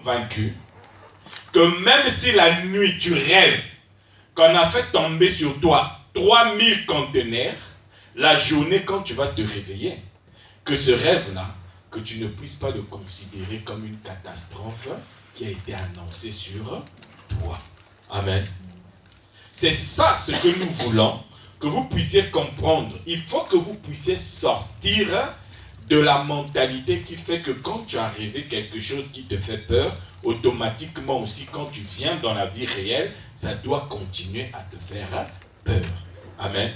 convaincu que même si la nuit tu rêves qu'on a fait tomber sur toi 3000 conteneurs, la journée quand tu vas te réveiller, que ce rêve-là, que tu ne puisses pas le considérer comme une catastrophe qui a été annoncée sur toi. Amen. C'est ça ce que nous voulons, que vous puissiez comprendre. Il faut que vous puissiez sortir de la mentalité qui fait que quand tu as rêvé quelque chose qui te fait peur, automatiquement aussi quand tu viens dans la vie réelle, ça doit continuer à te faire peur. Amen.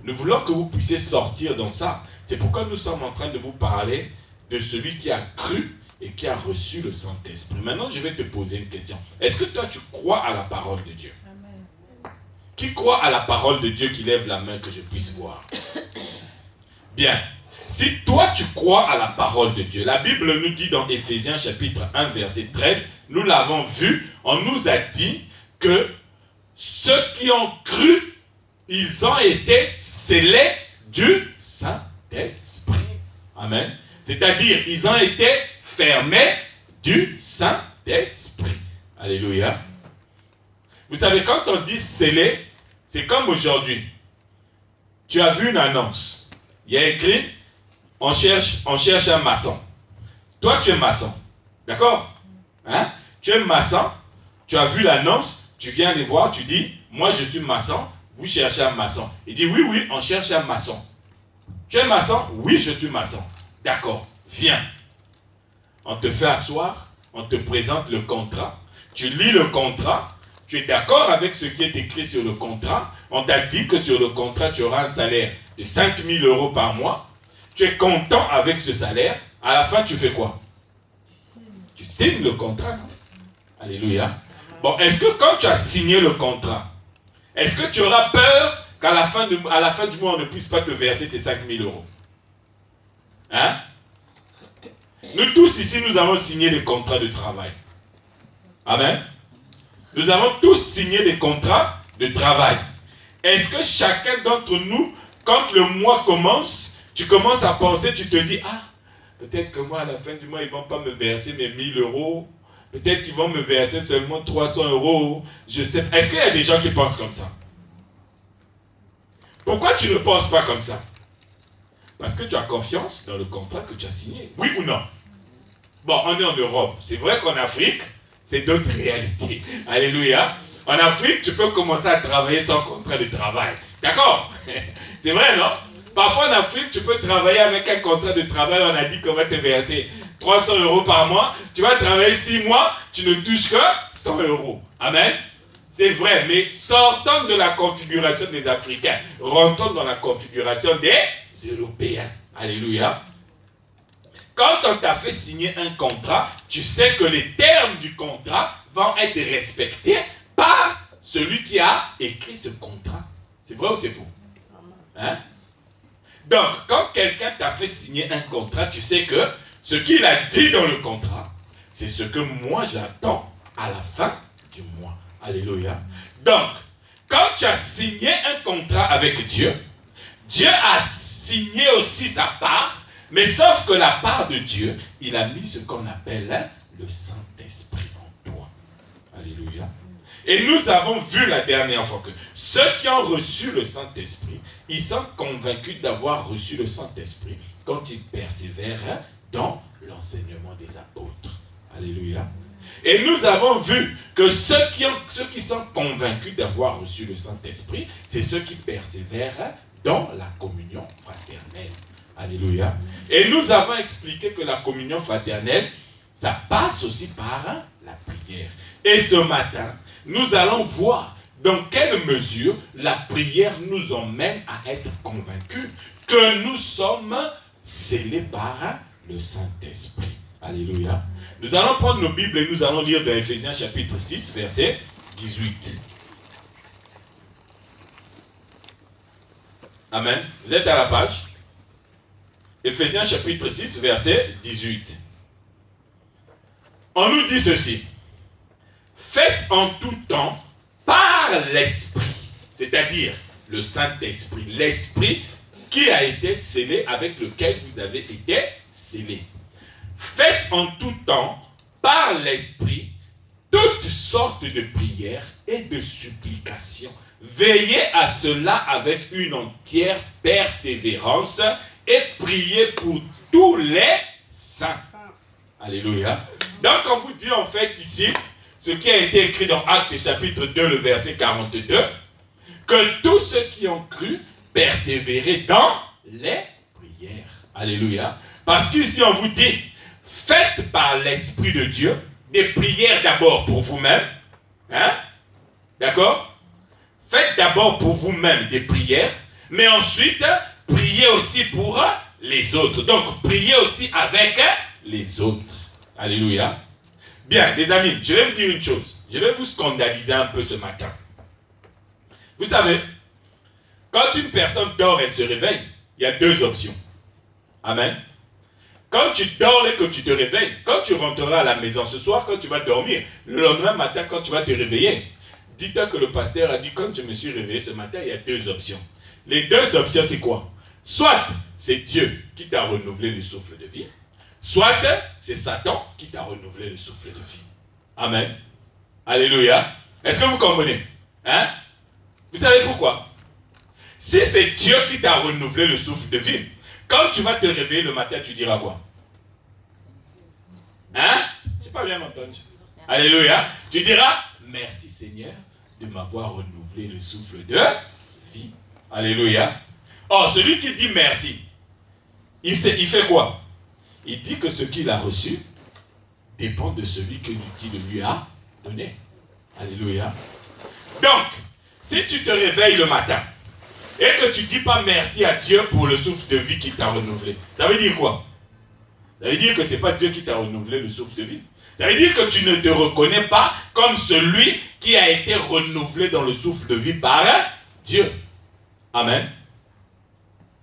Nous voulons que vous puissiez sortir dans ça. C'est pourquoi nous sommes en train de vous parler de celui qui a cru et qui a reçu le Saint-Esprit. Maintenant, je vais te poser une question. Est-ce que toi, tu crois à la parole de Dieu? Amen. Qui croit à la parole de Dieu qui lève la main que je puisse voir? Bien. Si toi tu crois à la parole de Dieu, la Bible nous dit dans Éphésiens chapitre 1 verset 13, nous l'avons vu, on nous a dit que ceux qui ont cru, ils ont été scellés du Saint-Esprit. Amen. C'est-à-dire, ils ont été fermés du Saint-Esprit. Alléluia. Vous savez, quand on dit scellé, c'est comme aujourd'hui. Tu as vu une annonce. Il y a écrit, on cherche un maçon. Toi, tu es maçon. D'accord? Hein? Tu es maçon, tu as vu l'annonce, tu viens les voir, tu dis, moi je suis maçon, vous cherchez un maçon. Il dit, oui, oui, on cherche un maçon. Tu es maçon? Oui, je suis maçon. D'accord, viens. On te fait asseoir, on te présente le contrat. Tu lis le contrat, tu es d'accord avec ce qui est écrit sur le contrat. On t'a dit que sur le contrat, tu auras un salaire de 5 000 € par mois. Tu es content avec ce salaire. À la fin, tu fais quoi? Tu signes le contrat. Non? Alléluia. Bon, est-ce que quand tu as signé le contrat, est-ce que tu auras peur qu'à la fin du mois, on ne puisse pas te verser tes 5 000 €? Hein? Nous tous ici, nous avons signé des contrats de travail. Amen. Nous avons tous signé des contrats de travail. Est-ce que chacun d'entre nous, quand le mois commence, tu commences à penser, tu te dis, ah, peut-être que moi, à la fin du mois, ils ne vont pas me verser mes 1 000 €. Peut-être qu'ils vont me verser seulement 300 €. Je sais pas. Est-ce qu'il y a des gens qui pensent comme ça? Pourquoi tu ne penses pas comme ça? Parce que tu as confiance dans le contrat que tu as signé. Oui ou non? Bon, on est en Europe. C'est vrai qu'en Afrique, c'est d'autres réalités. Alléluia. En Afrique, tu peux commencer à travailler sans contrat de travail. D'accord? C'est vrai, non? Parfois en Afrique, tu peux travailler avec un contrat de travail. On a dit qu'on va te verser 300 € par mois. Tu vas travailler 6 mois, tu ne touches que 100 €. Amen. C'est vrai, mais sortons de la configuration des Africains. Rentrons dans la configuration des Européens. Alléluia. Quand on t'a fait signer un contrat, tu sais que les termes du contrat vont être respectés par celui qui a écrit ce contrat. C'est vrai ou c'est faux? Hein? Donc, quand quelqu'un t'a fait signer un contrat, tu sais que ce qu'il a dit dans le contrat, c'est ce que moi j'attends à la fin du mois. Alléluia. Donc, quand tu as signé un contrat avec Dieu, Dieu a signé aussi sa part, mais sauf que la part de Dieu, il a mis ce qu'on appelle le Saint-Esprit en toi. Alléluia. Et nous avons vu la dernière fois que ceux qui ont reçu le Saint-Esprit, ils sont convaincus d'avoir reçu le Saint-Esprit quand ils persévèrent dans l'enseignement des apôtres. Alléluia. Et nous avons vu que ceux qui sont convaincus d'avoir reçu le Saint-Esprit, c'est ceux qui persévèrent dans la communion fraternelle. Alléluia. Et nous avons expliqué que la communion fraternelle, ça passe aussi par la prière. Et ce matin, nous allons voir dans quelle mesure la prière nous emmène à être convaincus que nous sommes scellés par le Saint-Esprit. Alléluia. Nous allons prendre nos Bibles et nous allons lire dans Éphésiens chapitre 6, verset 18. Amen. Vous êtes à la page? Éphésiens chapitre 6, verset 18. On nous dit ceci. Faites en tout temps par l'Esprit, c'est-à-dire le Saint-Esprit, l'Esprit qui a été scellé, avec lequel vous avez été scellés. Faites en tout temps par l'Esprit toutes sortes de prières et de supplications. Veillez à cela avec une entière persévérance et priez pour tous les saints. Alléluia. Donc on vous dit en fait ici, ce qui a été écrit dans Actes chapitre 2, le verset 42, que tous ceux qui ont cru persévéraient dans les prières. Alléluia. Parce qu'ici on vous dit, faites par l'Esprit de Dieu des prières d'abord pour vous-même. Hein? D'accord? Faites d'abord pour vous-même des prières, mais ensuite, priez aussi pour les autres. Donc, priez aussi avec les autres. Alléluia. Bien, les amis, je vais vous dire une chose. Je vais vous scandaliser un peu ce matin. Vous savez, quand une personne dort, elle se réveille, il y a deux options. Amen. Quand tu dors et que tu te réveilles, quand tu rentreras à la maison ce soir, quand tu vas dormir, le lendemain matin, quand tu vas te réveiller, dis-toi que le pasteur a dit, comme je me suis réveillé ce matin, il y a deux options. Les deux options, c'est quoi? Soit c'est Dieu qui t'a renouvelé le souffle de vie, soit c'est Satan qui t'a renouvelé le souffle de vie. Amen. Alléluia. Est-ce que vous comprenez? Hein? Vous savez pourquoi? Si c'est Dieu qui t'a renouvelé le souffle de vie, quand tu vas te réveiller le matin, tu diras quoi? Hein? Je n'ai pas bien entendu. Alléluia. Tu diras, merci Seigneur de m'avoir renouvelé le souffle de vie. Alléluia. Or, celui qui dit merci, il fait quoi? Il dit que ce qu'il a reçu dépend de celui qui le lui a donné. Alléluia. Donc, si tu te réveilles le matin et que tu ne dis pas merci à Dieu pour le souffle de vie qui t'a renouvelé, ça veut dire quoi? Ça veut dire que ce n'est pas Dieu qui t'a renouvelé le souffle de vie. Ça veut dire que tu ne te reconnais pas comme celui qui a été renouvelé dans le souffle de vie par Dieu. Amen.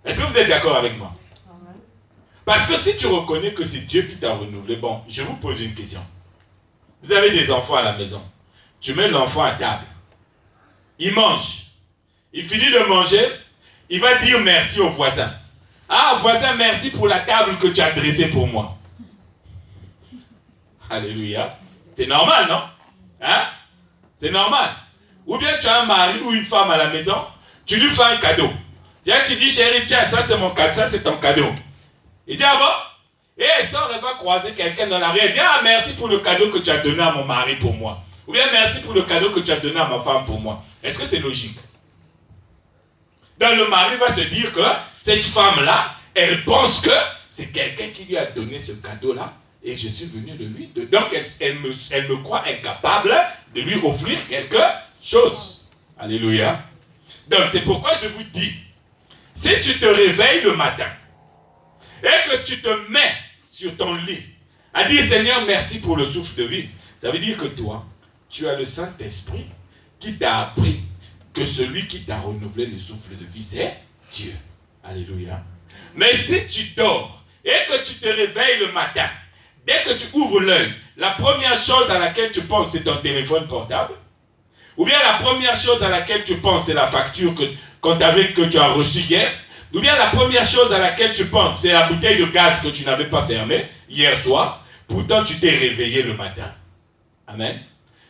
Est-ce que vous êtes d'accord avec moi? Amen. Parce que si tu reconnais que c'est Dieu qui t'a renouvelé, bon, je vous pose une question. Vous avez des enfants à la maison. Tu mets l'enfant à table. Il mange. Il finit de manger. Il va dire merci au voisin. Ah, voisin, merci pour la table que tu as dressée pour moi. Alléluia. C'est normal, non? Hein? C'est normal. Ou bien tu as un mari ou une femme à la maison, tu lui fais un cadeau. Tu dis, chérie, tiens, ça c'est mon cadeau, ça c'est ton cadeau. Il dit, ah bon? Et elle sort, elle va croiser quelqu'un dans la rue. Elle dit, ah, merci pour le cadeau que tu as donné à mon mari pour moi. Ou bien merci pour le cadeau que tu as donné à ma femme pour moi. Est-ce que c'est logique? Donc le mari va se dire que cette femme-là, elle pense que c'est quelqu'un qui lui a donné ce cadeau-là et je suis venu de lui. Donc elle me croit incapable de lui offrir quelque chose. Alléluia. Donc c'est pourquoi je vous dis, si tu te réveilles le matin et que tu te mets sur ton lit à dire Seigneur merci pour le souffle de vie, ça veut dire que toi, tu as le Saint-Esprit qui t'a appris que celui qui t'a renouvelé le souffle de vie, c'est Dieu. Alléluia. Mais si tu dors et que tu te réveilles le matin, dès que tu ouvres l'œil, la première chose à laquelle tu penses, c'est ton téléphone portable. Ou bien la première chose à laquelle tu penses, c'est la facture que tu as reçue hier. Ou bien la première chose à laquelle tu penses, c'est la bouteille de gaz que tu n'avais pas fermée hier soir. Pourtant, tu t'es réveillé le matin. Amen.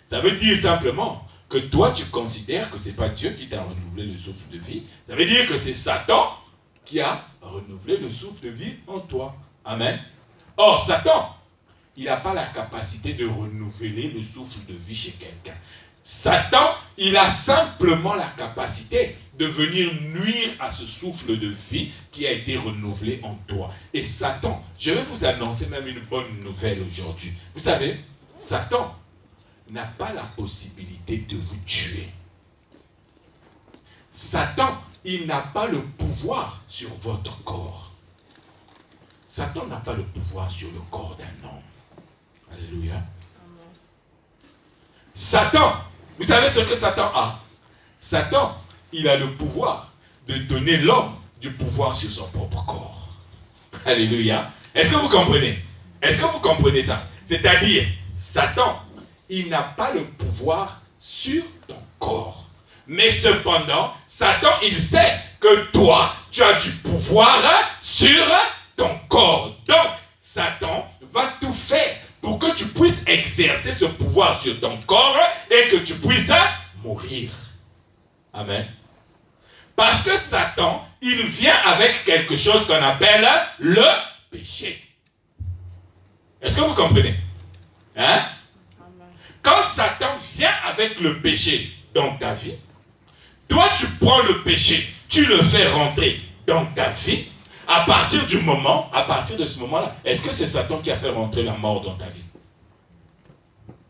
Ça veut dire simplement que toi, tu considères que ce n'est pas Dieu qui t'a renouvelé le souffle de vie. Ça veut dire que c'est Satan qui a renouvelé le souffle de vie en toi. Amen. Or, Satan, il n'a pas la capacité de renouveler le souffle de vie chez quelqu'un. Satan, il a simplement la capacité de venir nuire à ce souffle de vie qui a été renouvelé en toi. Et Satan, je vais vous annoncer même une bonne nouvelle aujourd'hui. Vous savez, Satan n'a pas la possibilité de vous tuer. Satan, il n'a pas le pouvoir sur votre corps. Satan n'a pas le pouvoir sur le corps d'un homme. Alléluia. Satan, vous savez ce que Satan a? Satan, il a le pouvoir de donner l'homme du pouvoir sur son propre corps. Alléluia. Est-ce que vous comprenez? Est-ce que vous comprenez ça? C'est-à-dire, Satan, il n'a pas le pouvoir sur ton corps. Mais cependant, Satan, il sait que toi, tu as du pouvoir sur ton corps. Donc, Satan va tout faire pour que tu puisses exercer ce pouvoir sur ton corps et que tu puisses mourir. Amen. Parce que Satan, il vient avec quelque chose qu'on appelle le péché. Est-ce que vous comprenez? Hein? Quand Satan vient avec le péché dans ta vie, toi tu prends le péché, tu le fais rentrer dans ta vie. À partir de ce moment-là, est-ce que c'est Satan qui a fait rentrer la mort dans ta vie?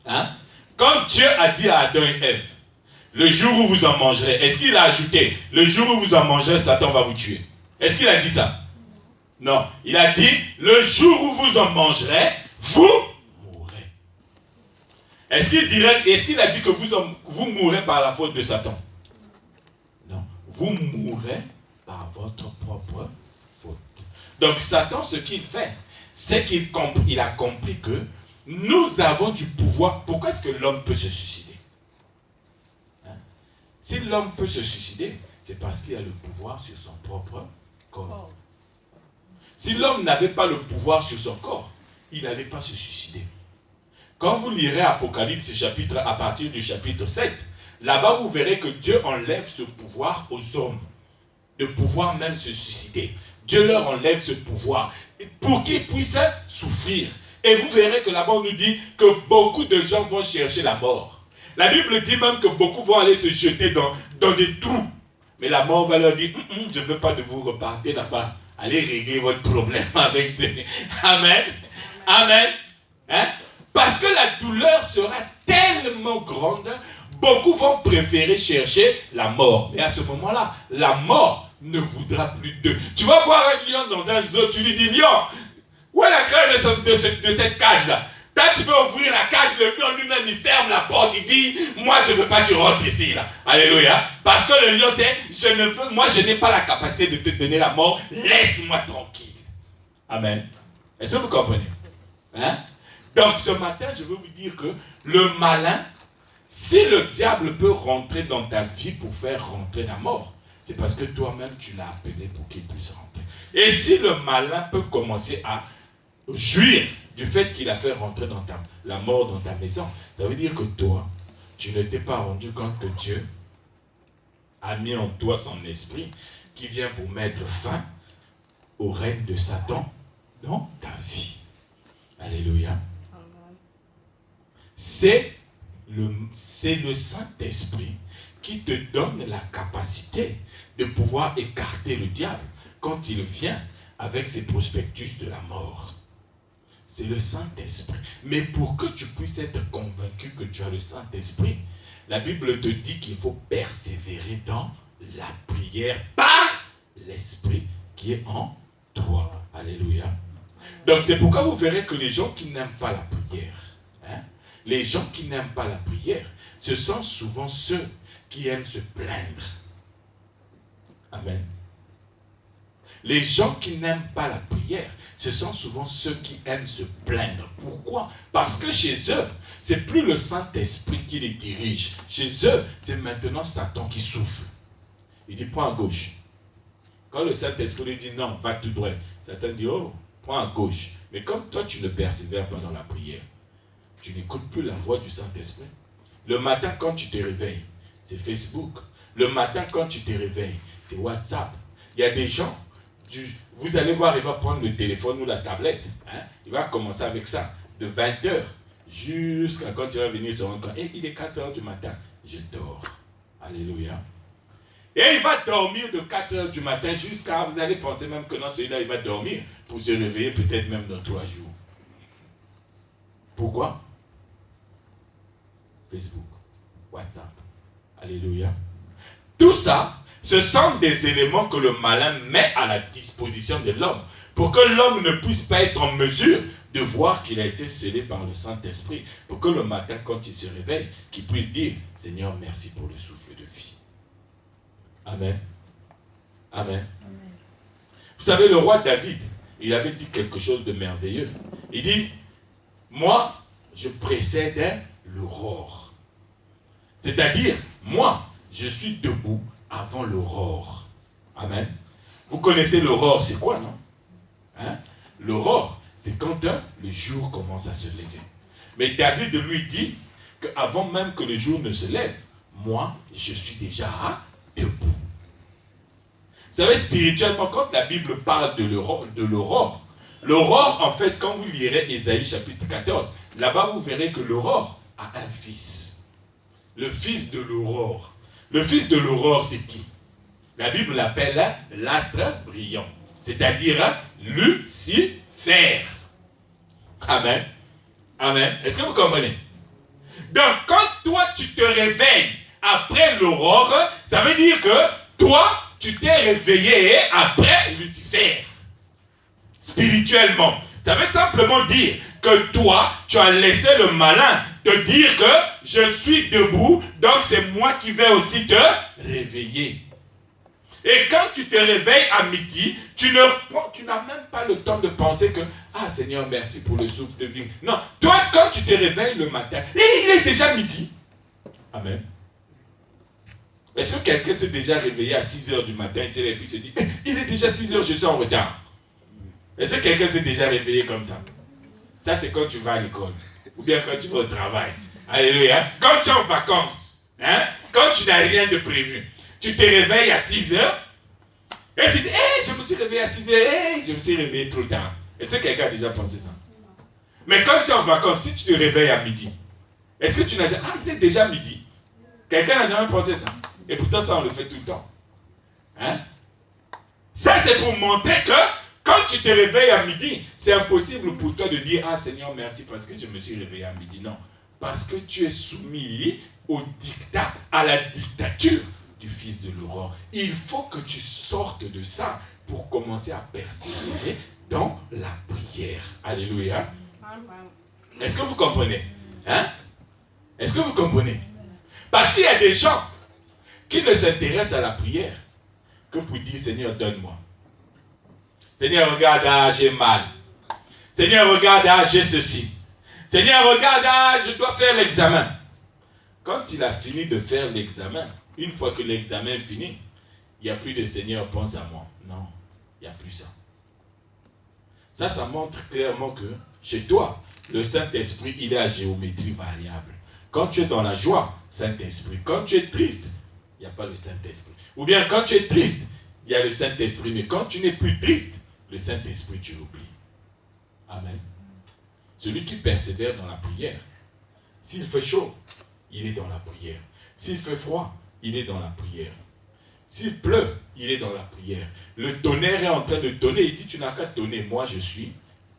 Hein? Quand Dieu a dit à Adam et Ève, le jour où vous en mangerez, est-ce qu'il a ajouté, le jour où vous en mangerez, Satan va vous tuer? Est-ce qu'il a dit ça? Non. Il a dit, le jour où vous en mangerez, vous mourrez. Est-ce qu'il a dit que vous mourrez par la faute de Satan? Non. Vous mourrez par votre propre faute. Donc Satan, ce qu'il fait, c'est qu'il a compris que nous avons du pouvoir. Pourquoi est-ce que l'homme peut se suicider? Si l'homme peut se suicider, c'est parce qu'il a le pouvoir sur son propre corps. Si l'homme n'avait pas le pouvoir sur son corps, il n'allait pas se suicider. Quand vous lirez Apocalypse chapitre, à partir du chapitre 7, là-bas vous verrez que Dieu enlève ce pouvoir aux hommes, de pouvoir même se suicider. Dieu leur enlève ce pouvoir pour qu'ils puissent souffrir. Et vous verrez que là-bas on nous dit que beaucoup de gens vont chercher la mort. La Bible dit même que beaucoup vont aller se jeter dans des trous. Mais la mort va leur dire, je ne veux pas de vous repartir là-bas. Allez régler votre problème avec ce... Amen. Amen. Hein? Parce que la douleur sera tellement grande, beaucoup vont préférer chercher la mort. Mais à ce moment-là, la mort ne voudra plus d'eux. Tu vas voir un lion dans un zoo, tu lui dis, lion, où est la clé de cette cage-là? Quand tu veux ouvrir la cage, le lion lui-même, il ferme la porte, il dit, moi je ne veux pas que tu rentres ici, là. Alléluia. Parce que le lion, c'est, moi je n'ai pas la capacité de te donner la mort, laisse-moi tranquille. Amen. Est-ce que vous comprenez? Hein? Donc ce matin, je veux vous dire que le malin, si le diable peut rentrer dans ta vie pour faire rentrer la mort, c'est parce que toi-même tu l'as appelé pour qu'il puisse rentrer. Et si le malin peut commencer à jouir du fait qu'il a fait rentrer la mort dans ta maison, ça veut dire que toi, tu ne t'es pas rendu compte que Dieu a mis en toi son esprit qui vient pour mettre fin au règne de Satan dans ta vie. Alléluia. C'est le Saint-Esprit qui te donne la capacité de pouvoir écarter le diable quand il vient avec ses prospectus de la mort. C'est le Saint-Esprit. Mais pour que tu puisses être convaincu que tu as le Saint-Esprit, la Bible te dit qu'il faut persévérer dans la prière par l'Esprit qui est en toi. Alléluia. Donc c'est pourquoi vous verrez que les gens qui n'aiment pas la prière, les gens qui n'aiment pas la prière, ce sont souvent ceux qui aiment se plaindre. Amen. Les gens qui n'aiment pas la prière, ce sont souvent ceux qui aiment se plaindre. Pourquoi? Parce que chez eux, c'est plus le Saint-Esprit qui les dirige. Chez eux, c'est maintenant Satan qui souffle. Il dit, prends à gauche. Quand le Saint-Esprit lui dit, non, va tout droit, Satan dit, oh, prends à gauche. Mais comme toi, tu ne persévères pas dans la prière, tu n'écoutes plus la voix du Saint-Esprit. Le matin, quand tu te réveilles, c'est Facebook. Le matin, quand tu te réveilles, c'est WhatsApp. Il y a des gens, vous allez voir, il va prendre le téléphone ou la tablette. Il va commencer avec ça, de 20h jusqu'à quand il va venir se rendre compte. Et il est 4h du matin, je dors. Alléluia. Et il va dormir de 4h du matin jusqu'à, vous allez penser même que non, celui-là, il va dormir pour se réveiller peut-être même dans 3 jours. Pourquoi? Facebook, WhatsApp. Alléluia. Tout ça, ce sont des éléments que le malin met à la disposition de l'homme pour que l'homme ne puisse pas être en mesure de voir qu'il a été scellé par le Saint-Esprit, pour que le matin, quand il se réveille, qu'il puisse dire, Seigneur, merci pour le souffle de vie. Amen. Amen. Amen. Vous savez, le roi David, il avait dit quelque chose de merveilleux. Il dit, moi, je précède l'aurore. C'est-à-dire, moi, je suis debout avant l'aurore. Amen. Vous connaissez l'aurore, c'est quoi, non? L'aurore, c'est quand le jour commence à se lever. Mais David lui dit qu'avant même que le jour ne se lève, moi, je suis déjà debout. Vous savez, spirituellement, quand la Bible parle de l'aurore, l'aurore, en fait, quand vous lirez Ésaïe chapitre 14, là-bas, vous verrez que l'aurore a un fils. Le fils de l'aurore. Le fils de l'aurore, c'est qui? La Bible l'appelle l'astre brillant, c'est-à-dire Lucifer. Amen. Amen. Est-ce que vous comprenez? Donc, quand toi, tu te réveilles après l'aurore, ça veut dire que toi, tu t'es réveillé après Lucifer. Spirituellement. Ça veut simplement dire que toi, tu as laissé le malin te dire que je suis debout, donc c'est moi qui vais aussi te réveiller. Et quand tu te réveilles à midi, tu n'as même pas le temps de penser que « Ah Seigneur, merci pour le souffle de vie. » Non, toi, quand tu te réveilles le matin, il est déjà midi. Amen. Est-ce que quelqu'un s'est déjà réveillé à 6 heures du matin et puis se dit « Il est déjà 6 heures, je suis en retard. » Est-ce que quelqu'un s'est déjà réveillé comme ça? Ça, c'est quand tu vas à l'école. Ou bien quand tu vas au travail. Alléluia. Quand tu es en vacances, quand tu n'as rien de prévu, tu te réveilles à 6 heures et tu dis, je me suis réveillé à 6 heures, je me suis réveillé trop tard. Est-ce que quelqu'un a déjà pensé ça? Mais quand tu es en vacances, si tu te réveilles à midi, est-ce que tu n'as jamais... Ah, il est déjà midi. Quelqu'un n'a jamais pensé ça. Et pourtant, ça, on le fait tout le temps. Ça, c'est pour montrer que quand tu te réveilles à midi, c'est impossible pour toi de dire, ah Seigneur, merci parce que je me suis réveillé à midi. Non. Parce que tu es soumis au dictat, à la dictature du fils de l'aurore. Il faut que tu sortes de ça pour commencer à persévérer dans la prière. Alléluia. Est-ce que vous comprenez? Est-ce que vous comprenez? Parce qu'il y a des gens qui ne s'intéressent à la prière que pour dire, Seigneur, donne-moi. Seigneur, regarde, j'ai mal. Seigneur, regarde, j'ai ceci. Seigneur, regarde, je dois faire l'examen. Quand il a fini de faire l'examen, une fois que l'examen est fini, il n'y a plus de Seigneur, pense à moi. Non, il n'y a plus ça. Ça montre clairement que chez toi, le Saint-Esprit, il est à géométrie variable. Quand tu es dans la joie, Saint-Esprit. Quand tu es triste, il n'y a pas le Saint-Esprit. Ou bien quand tu es triste, il y a le Saint-Esprit. Mais quand tu n'es plus triste, le Saint-Esprit, tu l'oublies. Amen. Celui qui persévère dans la prière, s'il fait chaud, il est dans la prière. S'il fait froid, il est dans la prière. S'il pleut, il est dans la prière. Le tonnerre est en train de tonner. Il dit, tu n'as qu'à tonner. Moi, je suis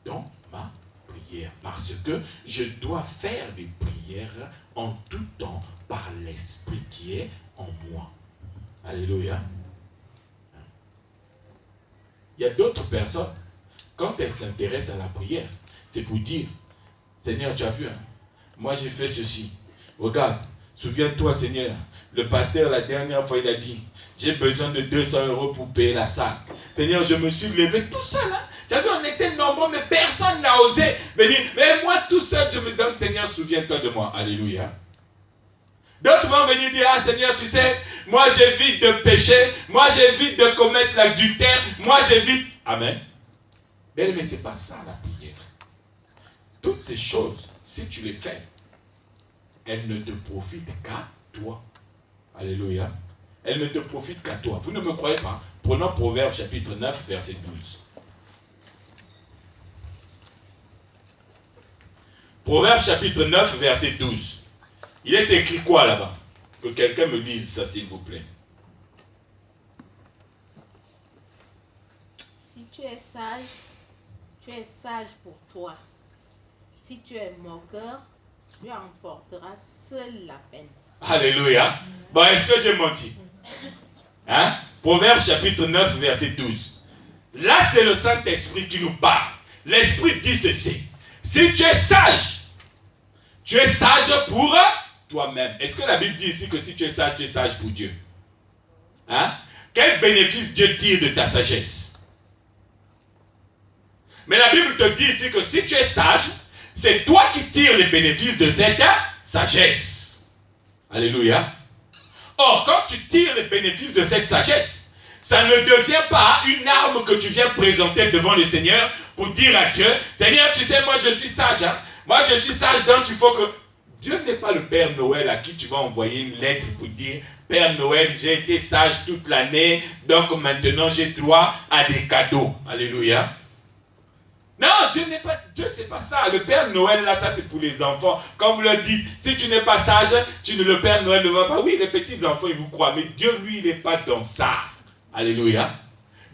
dans ma prière. Parce que je dois faire des prières en tout temps par l'Esprit qui est en moi. Alléluia. Il y a d'autres personnes, quand elles s'intéressent à la prière, c'est pour dire, Seigneur, tu as vu, moi j'ai fait ceci. Regarde, souviens-toi, Seigneur, le pasteur, la dernière fois, il a dit, j'ai besoin de 200 € pour payer la salle. Seigneur, je me suis levé tout seul. Tu as vu, on était nombreux, mais personne n'a osé venir. Mais moi, tout seul, je me donne, Seigneur, souviens-toi de moi. Alléluia. D'autres vont venir dire, ah Seigneur, tu sais, moi j'évite de pécher, moi j'évite de commettre l'adultère, moi j'évite... Amen. Mais ce n'est pas ça la prière. Toutes ces choses, si tu les fais, elles ne te profitent qu'à toi. Alléluia. Elles ne te profitent qu'à toi. Vous ne me croyez pas? Prenons Proverbe chapitre 9, verset 12. Proverbe chapitre 9, verset 12. Il est écrit quoi là-bas? Que quelqu'un me dise ça, s'il vous plaît. Si tu es sage pour toi. Si tu es moqueur, tu emporteras seul la peine. Alléluia. Bon, est-ce que j'ai menti? Proverbe chapitre 9, verset 12. Là, c'est le Saint-Esprit qui nous parle. L'Esprit dit ceci. Si tu es sage pour toi-même. Est-ce que la Bible dit ici que si tu es sage pour Dieu? Quel bénéfice Dieu tire de ta sagesse? Mais la Bible te dit ici que si tu es sage, c'est toi qui tires les bénéfices de cette sagesse. Alléluia. Or, quand tu tires les bénéfices de cette sagesse, ça ne devient pas une arme que tu viens présenter devant le Seigneur pour dire à Dieu, Seigneur, tu sais, moi je suis sage. Hein? Moi je suis sage, donc il faut que... Dieu n'est pas le Père Noël à qui tu vas envoyer une lettre pour dire, Père Noël, j'ai été sage toute l'année, donc maintenant j'ai droit à des cadeaux. Alléluia. Non, Dieu c'est pas ça. Le Père Noël, là, ça c'est pour les enfants. Quand vous leur dites, si tu n'es pas sage, le Père Noël ne va pas. Oui, les petits enfants, ils vous croient. Mais Dieu, lui, il n'est pas dans ça. Alléluia.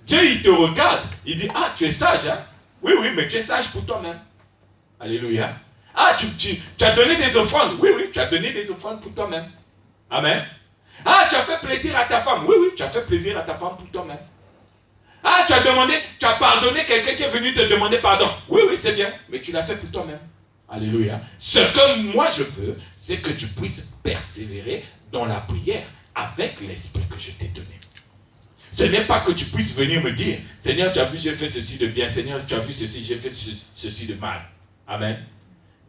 Dieu, il te regarde. Il dit, ah, tu es sage, hein? Oui, mais tu es sage pour toi-même. Alléluia. Ah, tu as donné des offrandes. Oui, tu as donné des offrandes pour toi-même. Amen. Ah, tu as fait plaisir à ta femme. Oui, tu as fait plaisir à ta femme pour toi-même. Ah, tu as pardonné quelqu'un qui est venu te demander pardon. Oui, c'est bien, mais tu l'as fait pour toi-même. Alléluia. Ce que moi je veux, c'est que tu puisses persévérer dans la prière avec l'esprit que je t'ai donné. Ce n'est pas que tu puisses venir me dire, Seigneur, tu as vu, j'ai fait ceci de bien. Seigneur, tu as vu ceci, j'ai fait ceci de mal. Amen.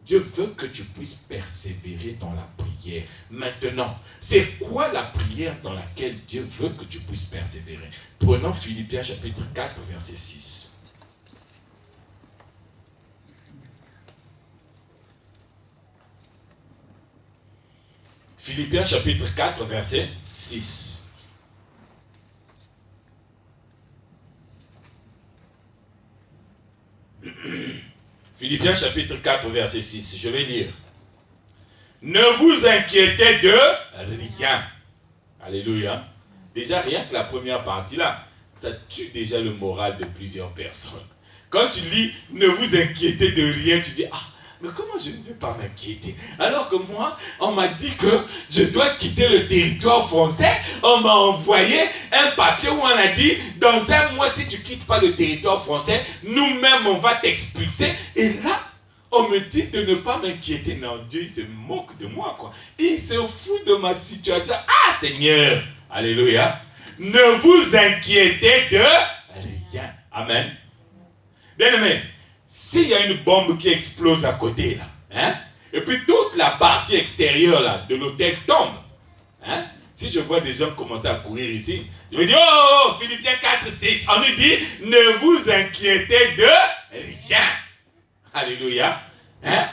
Dieu veut que tu puisses persévérer dans la prière. Maintenant, c'est quoi la prière dans laquelle Dieu veut que tu puisses persévérer? Prenons Philippiens chapitre 4, verset 6. Philippiens chapitre 4, verset 6. Philippiens chapitre 4, verset 6. Je vais lire. Ne vous inquiétez de rien. Alléluia. Déjà, rien que la première partie là, ça tue déjà le moral de plusieurs personnes. Quand tu lis, ne vous inquiétez de rien, tu dis, ah, mais comment je ne vais pas m'inquiéter? Alors que moi, on m'a dit que je dois quitter le territoire français. On m'a envoyé un papier où on a dit, dans un mois, si tu ne quittes pas le territoire français, nous-mêmes, on va t'expulser. Et là, on me dit de ne pas m'inquiéter. Non, Dieu, il se moque de moi, quoi. Il se fout de ma situation. Ah, Seigneur! Alléluia! Ne vous inquiétez de rien. Amen. Bien aimé, s'il y a une bombe qui explose à côté, là, hein, et puis toute la partie extérieure là, de l'hôtel tombe, hein, si je vois des gens commencer à courir ici, je me dis, oh, Philippiens 4, 6, on nous dit, ne vous inquiétez de rien. Alléluia. Hein?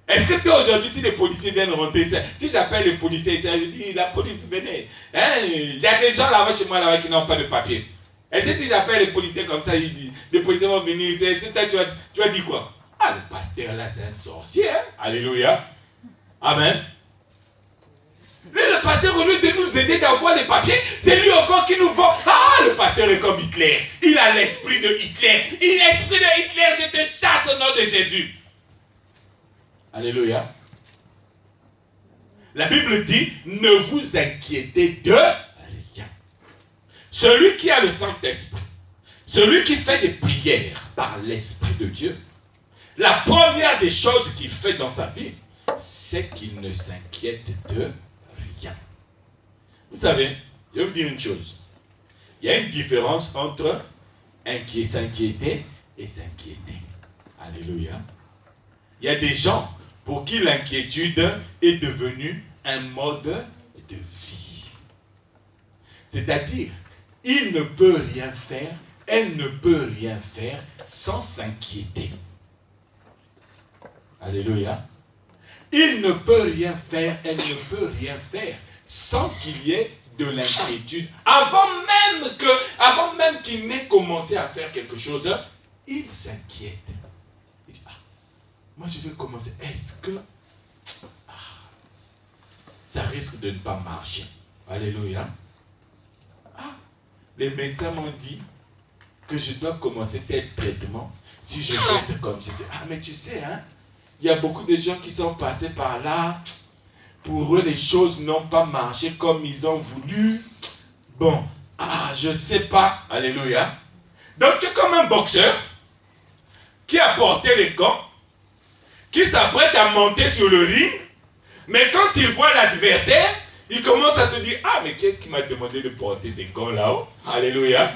Est-ce que toi aujourd'hui, si les policiers viennent rentrer, si j'appelle les policiers ici, je dis, la police, venez. Hein? Il y a des gens là-bas chez moi là-bas qui n'ont pas de papier. Et si j'appelle les policiers comme ça, les policiers vont venir, tu vas dire quoi? Ah, le pasteur là, c'est un sorcier. Hein? Alléluia. Amen. Mais le pasteur, au lieu de nous aider d'avoir les papiers, c'est lui encore qui nous vend. Ah, le pasteur est comme Hitler. Il a l'esprit de Hitler. L'esprit de Hitler, je te chasse au nom de Jésus. Alléluia. La Bible dit, ne vous inquiétez de rien. Celui qui a le Saint-Esprit, celui qui fait des prières par l'Esprit de Dieu, la première des choses qu'il fait dans sa vie, c'est qu'il ne s'inquiète de rien. Vous savez, je vais vous dire une chose. Il y a une différence entre s'inquiéter et s'inquiéter. Alléluia. Il y a des gens pour qui l'inquiétude est devenue un mode de vie. C'est-à-dire, il ne peut rien faire, elle ne peut rien faire sans s'inquiéter. Alléluia. Il ne peut rien faire, elle ne peut rien faire sans qu'il y ait de l'inquiétude. Avant même qu'il n'ait commencé à faire quelque chose, il s'inquiète. Il dit, ah, moi je vais commencer. Est-ce que ça risque de ne pas marcher? Alléluia. Ah, les médecins m'ont dit que je dois commencer tel traitement si je veux être comme ceci. Ah, mais tu sais, hein, il y a beaucoup de gens qui sont passés par là. Pour eux, les choses n'ont pas marché comme ils ont voulu. Bon, je ne sais pas. Alléluia. Donc, tu es comme un boxeur qui a porté les gants, qui s'apprête à monter sur le ring, mais quand il voit l'adversaire, il commence à se dire, ah, mais qui est-ce qui m'a demandé de porter ces gants là-haut? Alléluia.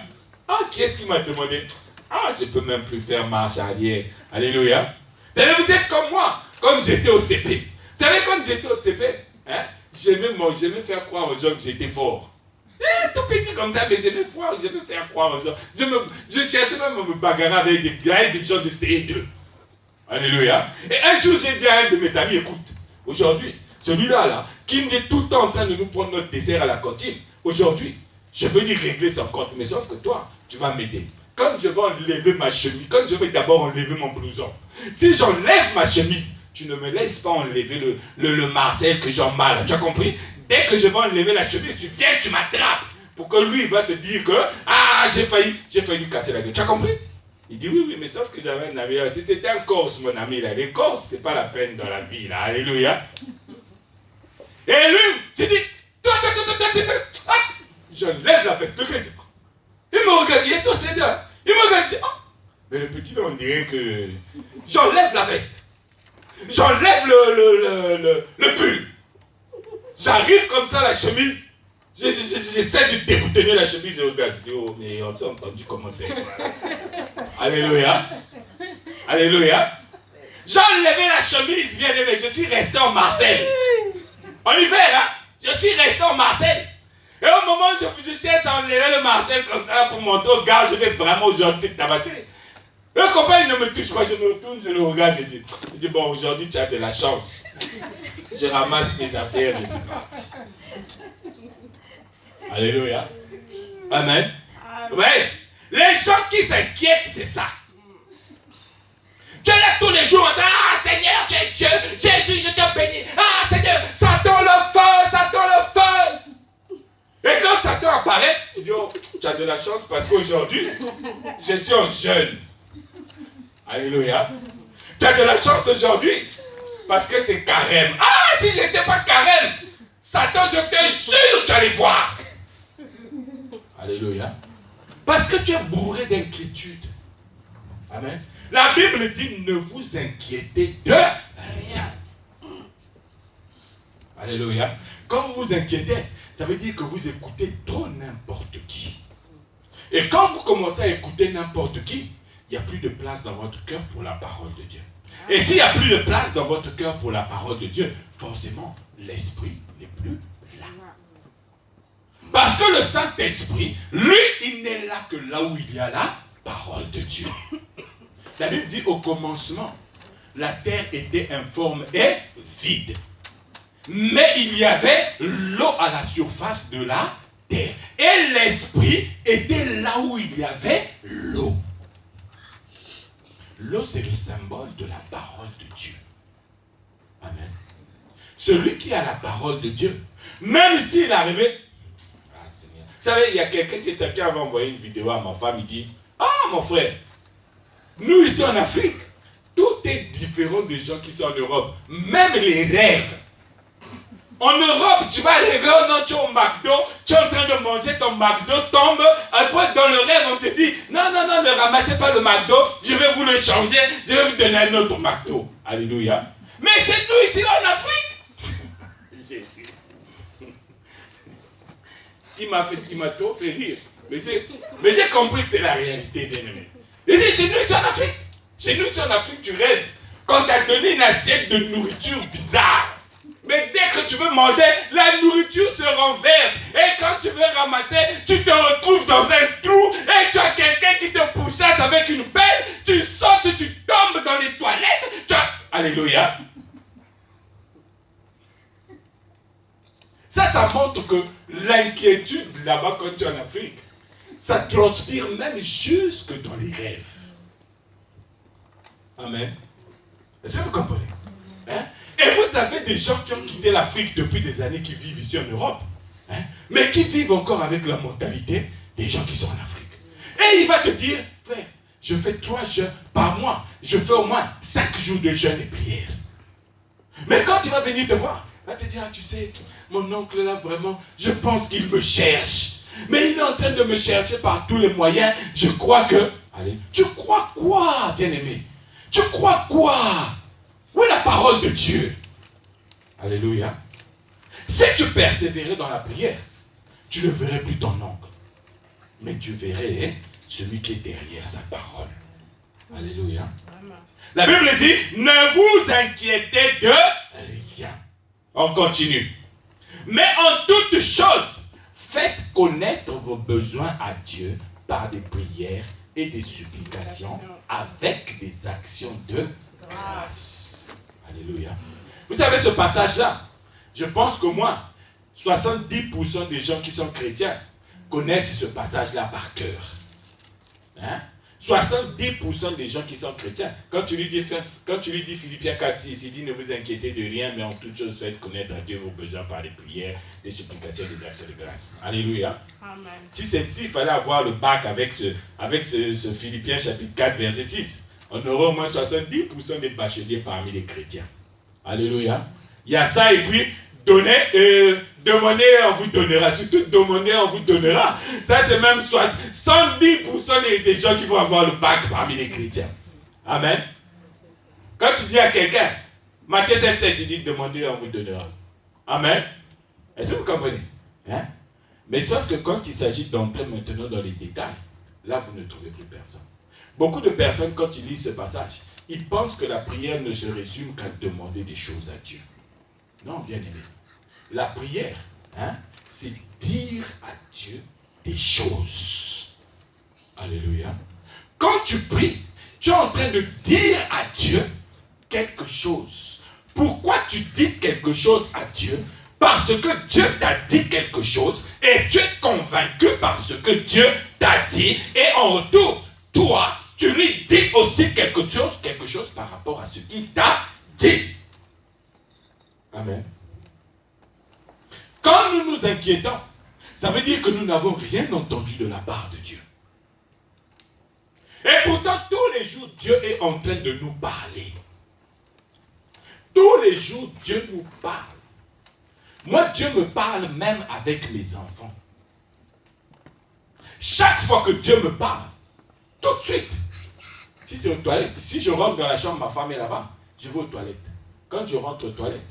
Ah, qui est-ce qui m'a demandé? Ah, je ne peux même plus faire marche arrière. Alléluia. Vous êtes comme moi, comme j'étais au CP. Vous savez, quand j'étais au CP, hein, j'aimais faire croire aux gens que j'étais fort. Tout petit comme ça, mais je vais faire croire aux gens. Je cherchais même à me bagarrer avec des gens de CE2. Alléluia. Et un jour, j'ai dit à un de mes amis, écoute, aujourd'hui, celui-là, qui est tout le temps en train de nous prendre notre dessert à la cantine, aujourd'hui, je veux lui régler son compte, mais sauf que toi, tu vas m'aider. Quand je vais enlever ma chemise, quand je vais d'abord enlever mon blouson, si j'enlève ma chemise, tu ne me laisses pas enlever le Marcel que j'en mal. Tu as compris? Dès que je vais enlever la chemise, tu viens, tu m'attrapes. Pour que lui, il va se dire que, ah, j'ai failli lui casser la gueule. Tu as compris? Il dit, oui, mais sauf que j'avais un ami là. Si c'était un Corse, mon ami là. Les Corses, c'est pas la peine dans la vie là. Alléluia. Et lui, j'ai dit, toi, je lève la veste. Il me regarde, il est au Seigneur. Il me regarde, il dit, oh. Mais le petit, on dirait que j'enlève la veste. J'enlève le pull. J'arrive comme ça, la chemise. J'essaie de déboutonner la chemise et regarde. Je dis, oh, mais on s'est entendu commenter. Alléluia. Alléluia. J'ai enlevé la chemise, bien aimé. Je suis resté en Marseille. En hiver, hein. Je suis resté en Marseille. Et au moment où je cherche à enlever le Marseille comme ça là, pour montrer au gars, je vais vraiment aujourd'hui te tabasser. Le copain, il ne me touche pas, je me retourne, je le regarde, je dis bon, aujourd'hui tu as de la chance. Je ramasse mes affaires, je suis parti. Alléluia. Amen. Ouais. Les gens qui s'inquiètent, c'est ça. Tu es là tous les jours, ah Seigneur, tu es Dieu, Jésus, je te bénis. Ah Seigneur, Satan le feu, Satan le feu. Et quand Satan apparaît, tu dis, oh, tu as de la chance parce qu'aujourd'hui, je suis en jeûne. Alléluia. Tu as de la chance aujourd'hui parce que c'est carême. Ah, si je n'étais pas carême, Satan, je te jure, tu allais voir. Alléluia. Parce que tu es bourré d'inquiétude. Amen. La Bible dit, ne vous inquiétez de rien. Alléluia. Quand vous vous inquiétez, ça veut dire que vous écoutez trop n'importe qui. Et quand vous commencez à écouter n'importe qui, il n'y a plus de place dans votre cœur pour la parole de Dieu. Et s'il n'y a plus de place dans votre cœur pour la parole de Dieu, forcément, l'esprit n'est plus là. Parce que le Saint-Esprit, lui, il n'est là que là où il y a la parole de Dieu. La Bible dit au commencement, la terre était informe et vide. Mais il y avait l'eau à la surface de la terre. Et l'esprit était là où il y avait l'eau. L'eau, c'est le symbole de la parole de Dieu. Amen. Celui qui a la parole de Dieu, même s'il arrivait... Ah, Seigneur. Vous savez, il y a quelqu'un qui avait envoyé une vidéo à ma femme, il dit, ah, mon frère, nous ici en Afrique, tout est différent des gens qui sont en Europe. Même les rêves. En Europe, tu vas rêver, oh non, tu es au McDo, tu es en train de manger, ton McDo tombe. Après, dans le rêve, on te dit, non, ne ramassez pas le McDo, je vais vous le changer, je vais vous donner un autre McDo. Alléluia. Mais chez nous, ici, en Afrique, Jésus. Il m'a trop fait rire. Mais j'ai compris que c'est la réalité, bien aimé. Il dit, chez nous, ici en Afrique. Chez nous, ici en Afrique, tu rêves. Quand tu as donné une assiette de nourriture bizarre. Mais dès que tu veux manger, la nourriture se renverse. Et quand tu veux ramasser, tu te retrouves dans un trou. Et tu as quelqu'un qui te pourchasse avec une pelle. Tu sautes, tu tombes dans les toilettes. Alléluia. Ça montre que l'inquiétude là-bas quand tu es en Afrique, ça transpire même jusque dans les rêves. Amen. Est-ce que vous comprenez? Hein? Et vous avez des gens qui ont quitté l'Afrique depuis des années qui vivent ici en Europe, hein, mais qui vivent encore avec la mentalité des gens qui sont en Afrique. Et il va te dire, frère, je fais 3 jeûnes par mois, je fais au moins 5 jours de jeûne et prière. Mais quand il va venir te voir, il va te dire, ah, tu sais, mon oncle là vraiment, je pense qu'il me cherche. Mais il est en train de me chercher par tous les moyens. Je crois que... Allez, tu crois quoi, bien-aimé? Tu crois quoi? Où est la parole de Dieu? Alléluia. Si tu persévérais dans la prière, tu ne verrais plus ton oncle. Mais tu verrais celui qui est derrière sa parole. Alléluia. La Bible dit, ne vous inquiétez de rien. On continue. Mais en toute chose, Faites connaître vos besoins à Dieu par des prières et des supplications avec des actions de grâce. Alléluia. Vous savez ce passage-là, je pense que moi, 70% des gens qui sont chrétiens connaissent ce passage-là par cœur. Hein? 70% des gens qui sont chrétiens, quand tu lui dis Philippiens 4:6, il dit ne vous inquiétez de rien, mais en toute chose faites connaître à Dieu vos besoins par des prières, des supplications, des actions de grâce. Alléluia. Amen. S'il fallait avoir le bac avec ce Philippiens chapitre 4 verset 6, on aurait au moins 70% des bacheliers parmi les chrétiens. Alléluia. Il y a ça et puis demandez, on vous donnera. Surtout demandez, on vous donnera. Ça, c'est même 110% des gens qui vont avoir le bac parmi les chrétiens. Amen. Quand tu dis à quelqu'un, Matthieu 7:7, tu dis demandez, on vous donnera. Amen. Est-ce que vous comprenez? Hein? Mais sauf que quand il s'agit d'entrer maintenant dans les détails, là, vous ne trouvez plus personne. Beaucoup de personnes, quand ils lisent ce passage, ils pensent que la prière ne se résume qu'à demander des choses à Dieu. Non, bien aimé. La prière, c'est dire à Dieu des choses. Alléluia. Quand tu pries, tu es en train de dire à Dieu quelque chose. Pourquoi tu dis quelque chose à Dieu? Parce que Dieu t'a dit quelque chose et tu es convaincu par ce que Dieu t'a dit et en retour, toi, tu lui dis aussi quelque chose par rapport à ce qu'il t'a dit. Amen. Quand nous nous inquiétons, ça veut dire que nous n'avons rien entendu de la part de Dieu. Et pourtant, tous les jours, Dieu est en train de nous parler. Tous les jours, Dieu nous parle. Moi, Dieu me parle même avec mes enfants. Chaque fois que Dieu me parle, tout de suite, si c'est aux toilettes, si je rentre dans la chambre, ma femme est là-bas, je vais aux toilettes. Quand je rentre aux toilettes,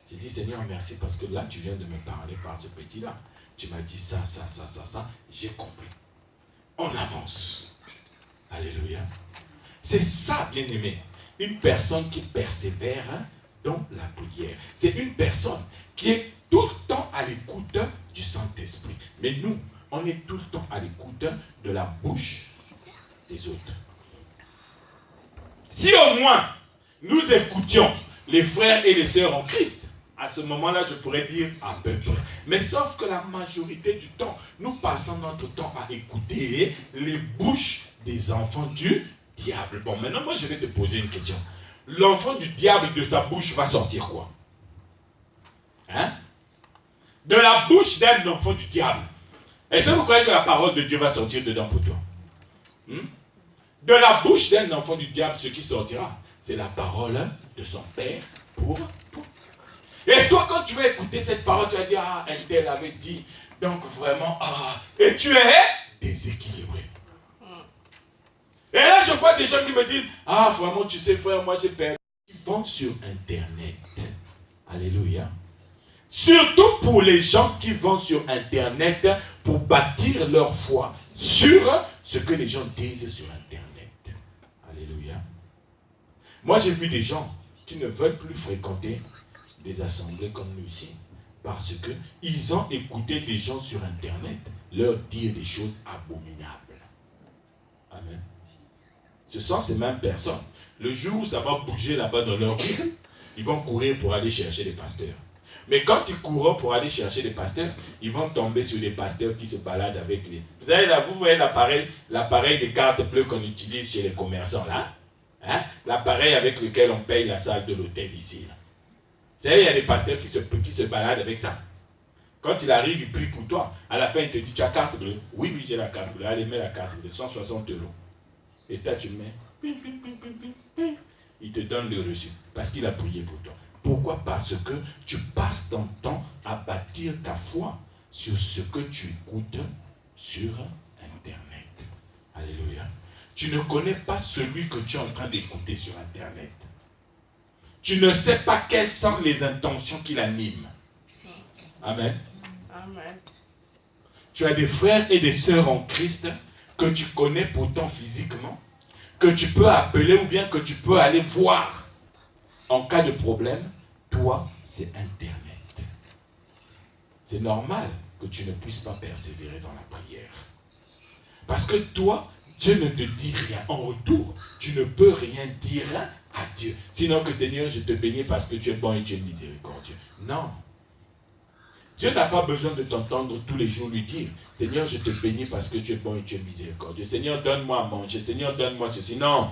je dis Seigneur, merci parce que là, tu viens de me parler par ce petit-là. Tu m'as dit ça, j'ai compris. On avance. Alléluia. C'est ça, bien-aimé. Une personne qui persévère dans la prière. C'est une personne qui est tout le temps à l'écoute du Saint-Esprit. Mais nous, on est tout le temps à l'écoute de la bouche des autres. Si au moins nous écoutions les frères et les sœurs en Christ, à ce moment-là, je pourrais dire à peu près. Mais sauf que la majorité du temps, nous passons notre temps à écouter les bouches des enfants du diable. Bon, maintenant, moi, je vais te poser une question. L'enfant du diable, de sa bouche, va sortir quoi? Hein? De la bouche d'un enfant du diable. Est-ce que vous croyez que la parole de Dieu va sortir dedans pour toi? De la bouche d'un enfant du diable, ce qui sortira, c'est la parole de son père pour toi. Et toi, quand tu vas écouter cette parole, tu vas dire, ah, un tel avait dit, donc vraiment, ah, et tu es déséquilibré. Et là, je vois des gens qui me disent, ah, vraiment, tu sais, frère, moi j'ai perdu. Ils vont sur Internet. Alléluia. Surtout pour les gens qui vont sur Internet pour bâtir leur foi sur ce que les gens disent sur Internet. Alléluia. Moi, j'ai vu des gens qui ne veulent plus fréquenter des assemblées comme nous ici, parce qu'ils ont écouté des gens sur Internet leur dire des choses abominables. Amen. Ce sont ces mêmes personnes. Le jour où ça va bouger là-bas dans leur vie, ils vont courir pour aller chercher des pasteurs. Mais quand ils courent pour aller chercher des pasteurs, ils vont tomber sur des pasteurs qui se baladent avec les... Vous savez là, vous voyez l'appareil de carte bleue qu'on utilise chez les commerçants là, hein? L'appareil avec lequel on paye la salle de l'hôtel ici là. Vous savez, il y a des pasteurs qui se baladent avec ça. Quand il arrive, il prie pour toi. À la fin, il te dit, tu as carte bleue? Oui, j'ai la carte bleue. Allez, mets la carte bleue, 160 €. Et toi, tu mets. Il te donne le reçu. Parce qu'il a prié pour toi. Pourquoi? Parce que tu passes ton temps à bâtir ta foi sur ce que tu écoutes sur Internet. Alléluia. Tu ne connais pas celui que tu es en train d'écouter sur Internet. Tu ne sais pas quelles sont les intentions qui l'animent. Amen. Amen. Tu as des frères et des sœurs en Christ que tu connais pourtant physiquement, que tu peux appeler ou bien que tu peux aller voir. En cas de problème, toi, c'est Internet. C'est normal que tu ne puisses pas persévérer dans la prière. Parce que toi, Dieu ne te dit rien. En retour, tu ne peux rien dire à Dieu. Sinon que Seigneur, je te bénis parce que tu es bon et tu es miséricordieux. Non. Dieu n'a pas besoin de t'entendre tous les jours lui dire, Seigneur, je te bénis parce que tu es bon et tu es miséricordieux. Seigneur, donne-moi à manger. Seigneur, donne-moi ceci. Non.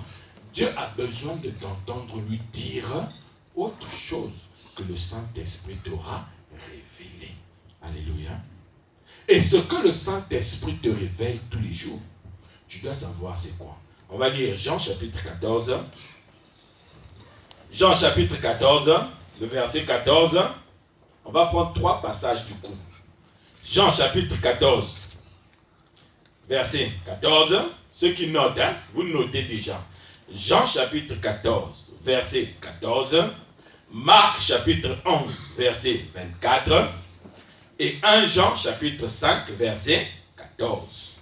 Dieu a besoin de t'entendre lui dire autre chose que le Saint-Esprit t'aura révélé. Alléluia. Et ce que le Saint-Esprit te révèle tous les jours, tu dois savoir c'est quoi. On va lire Jean chapitre 14. Jean chapitre 14, le verset 14. On va prendre 3 passages du coup. Jean chapitre 14, verset 14. Ceux qui notent, vous notez déjà. Jean chapitre 14, verset 14. Marc chapitre 11, verset 24. Et 1 Jean chapitre 5, verset 14.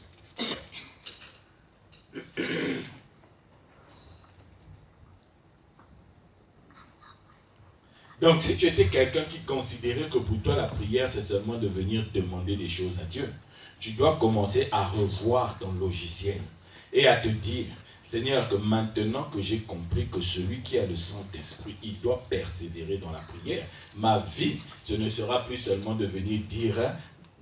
Donc, si tu étais quelqu'un qui considérait que pour toi la prière c'est seulement de venir demander des choses à Dieu, tu dois commencer à revoir ton logiciel et à te dire, Seigneur, que maintenant que j'ai compris que celui qui a le Saint-Esprit, il doit persévérer dans la prière, ma vie, ce ne sera plus seulement de venir dire,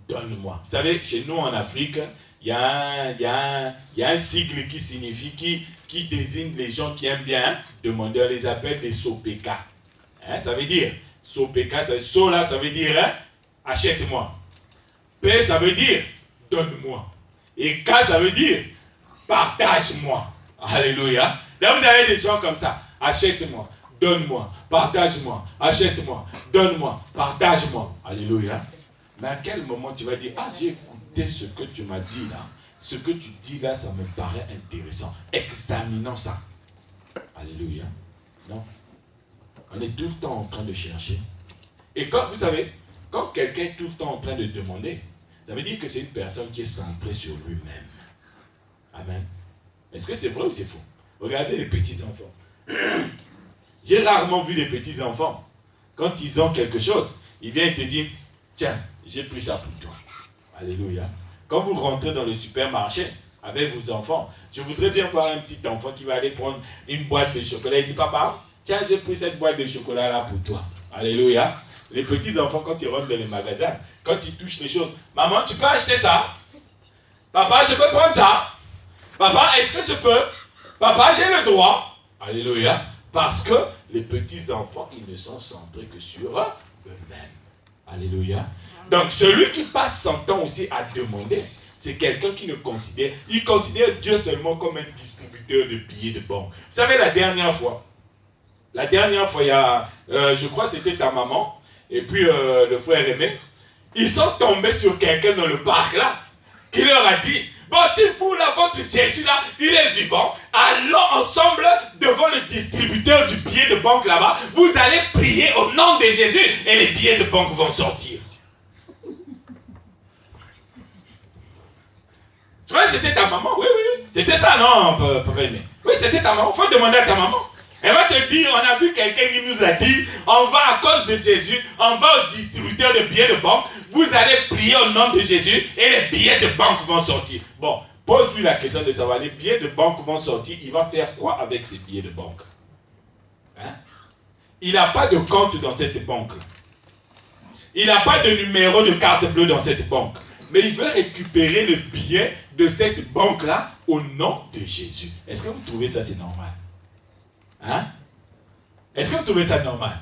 donne-moi. Vous savez, chez nous en Afrique, il y a un sigle qui signifie, qui désigne les gens qui aiment bien demander, on les appelle des sopeka. Ça veut dire, sopeka, so là, ça veut dire, achète-moi. P, ça veut dire, donne-moi. Et K, ça veut dire, partage-moi. Alléluia. Là, vous avez des gens comme ça. Achète-moi, donne-moi, partage-moi, achète-moi, donne-moi, partage-moi. Alléluia. Mais à quel moment tu vas dire, ah, j'ai écouté ce que tu m'as dit là. Ce que tu dis là, ça me paraît intéressant. Examinons ça. Alléluia. Non. On est tout le temps en train de chercher. Et quand, vous savez, quand quelqu'un est tout le temps en train de demander, ça veut dire que c'est une personne qui est centrée sur lui-même. Amen. Est-ce que c'est vrai ou c'est faux? Regardez les petits-enfants. J'ai rarement vu des petits-enfants. Quand ils ont quelque chose, ils viennent te dire, tiens, j'ai pris ça pour toi. Alléluia. Quand vous rentrez dans le supermarché avec vos enfants, je voudrais bien voir un petit enfant qui va aller prendre une boîte de chocolat et dit, papa, tiens, j'ai pris cette boîte de chocolat là pour toi. Alléluia. Les petits-enfants, quand ils rentrent dans les magasins, quand ils touchent les choses, maman, tu peux acheter ça? Papa, je peux prendre ça? Papa, est-ce que je peux? Papa, j'ai le droit. Alléluia. Parce que les petits-enfants, ils ne sont centrés que sur eux-mêmes. Alléluia. Donc, celui qui passe son temps aussi à demander, c'est quelqu'un qui ne considère, il considère Dieu seulement comme un distributeur de billets de banque. Vous savez, la dernière fois, il y a, je crois que c'était ta maman, et puis le frère Aimé, ils sont tombés sur quelqu'un dans le parc là, qui leur a dit, bon, si vous, là, votre Jésus là, il est vivant, allons ensemble devant le distributeur du billet de banque là-bas, vous allez prier au nom de Jésus, et les billets de banque vont sortir. Tu vois, c'était ta maman, oui. C'était ça, non, papa Aimé? Oui, c'était ta maman, il faut demander à ta maman. Elle va te dire, on a vu quelqu'un qui nous a dit, on va à cause de Jésus, on va au distributeur de billets de banque, vous allez prier au nom de Jésus et les billets de banque vont sortir. Bon, pose-lui la question de savoir, les billets de banque vont sortir, il va faire quoi avec ces billets de banque? Il n'a pas de compte dans cette banque. Il n'a pas de numéro de carte bleue dans cette banque. Mais il veut récupérer le billet de cette banque-là au nom de Jésus. Est-ce que vous trouvez ça c'est normal? Est-ce que vous trouvez ça normal?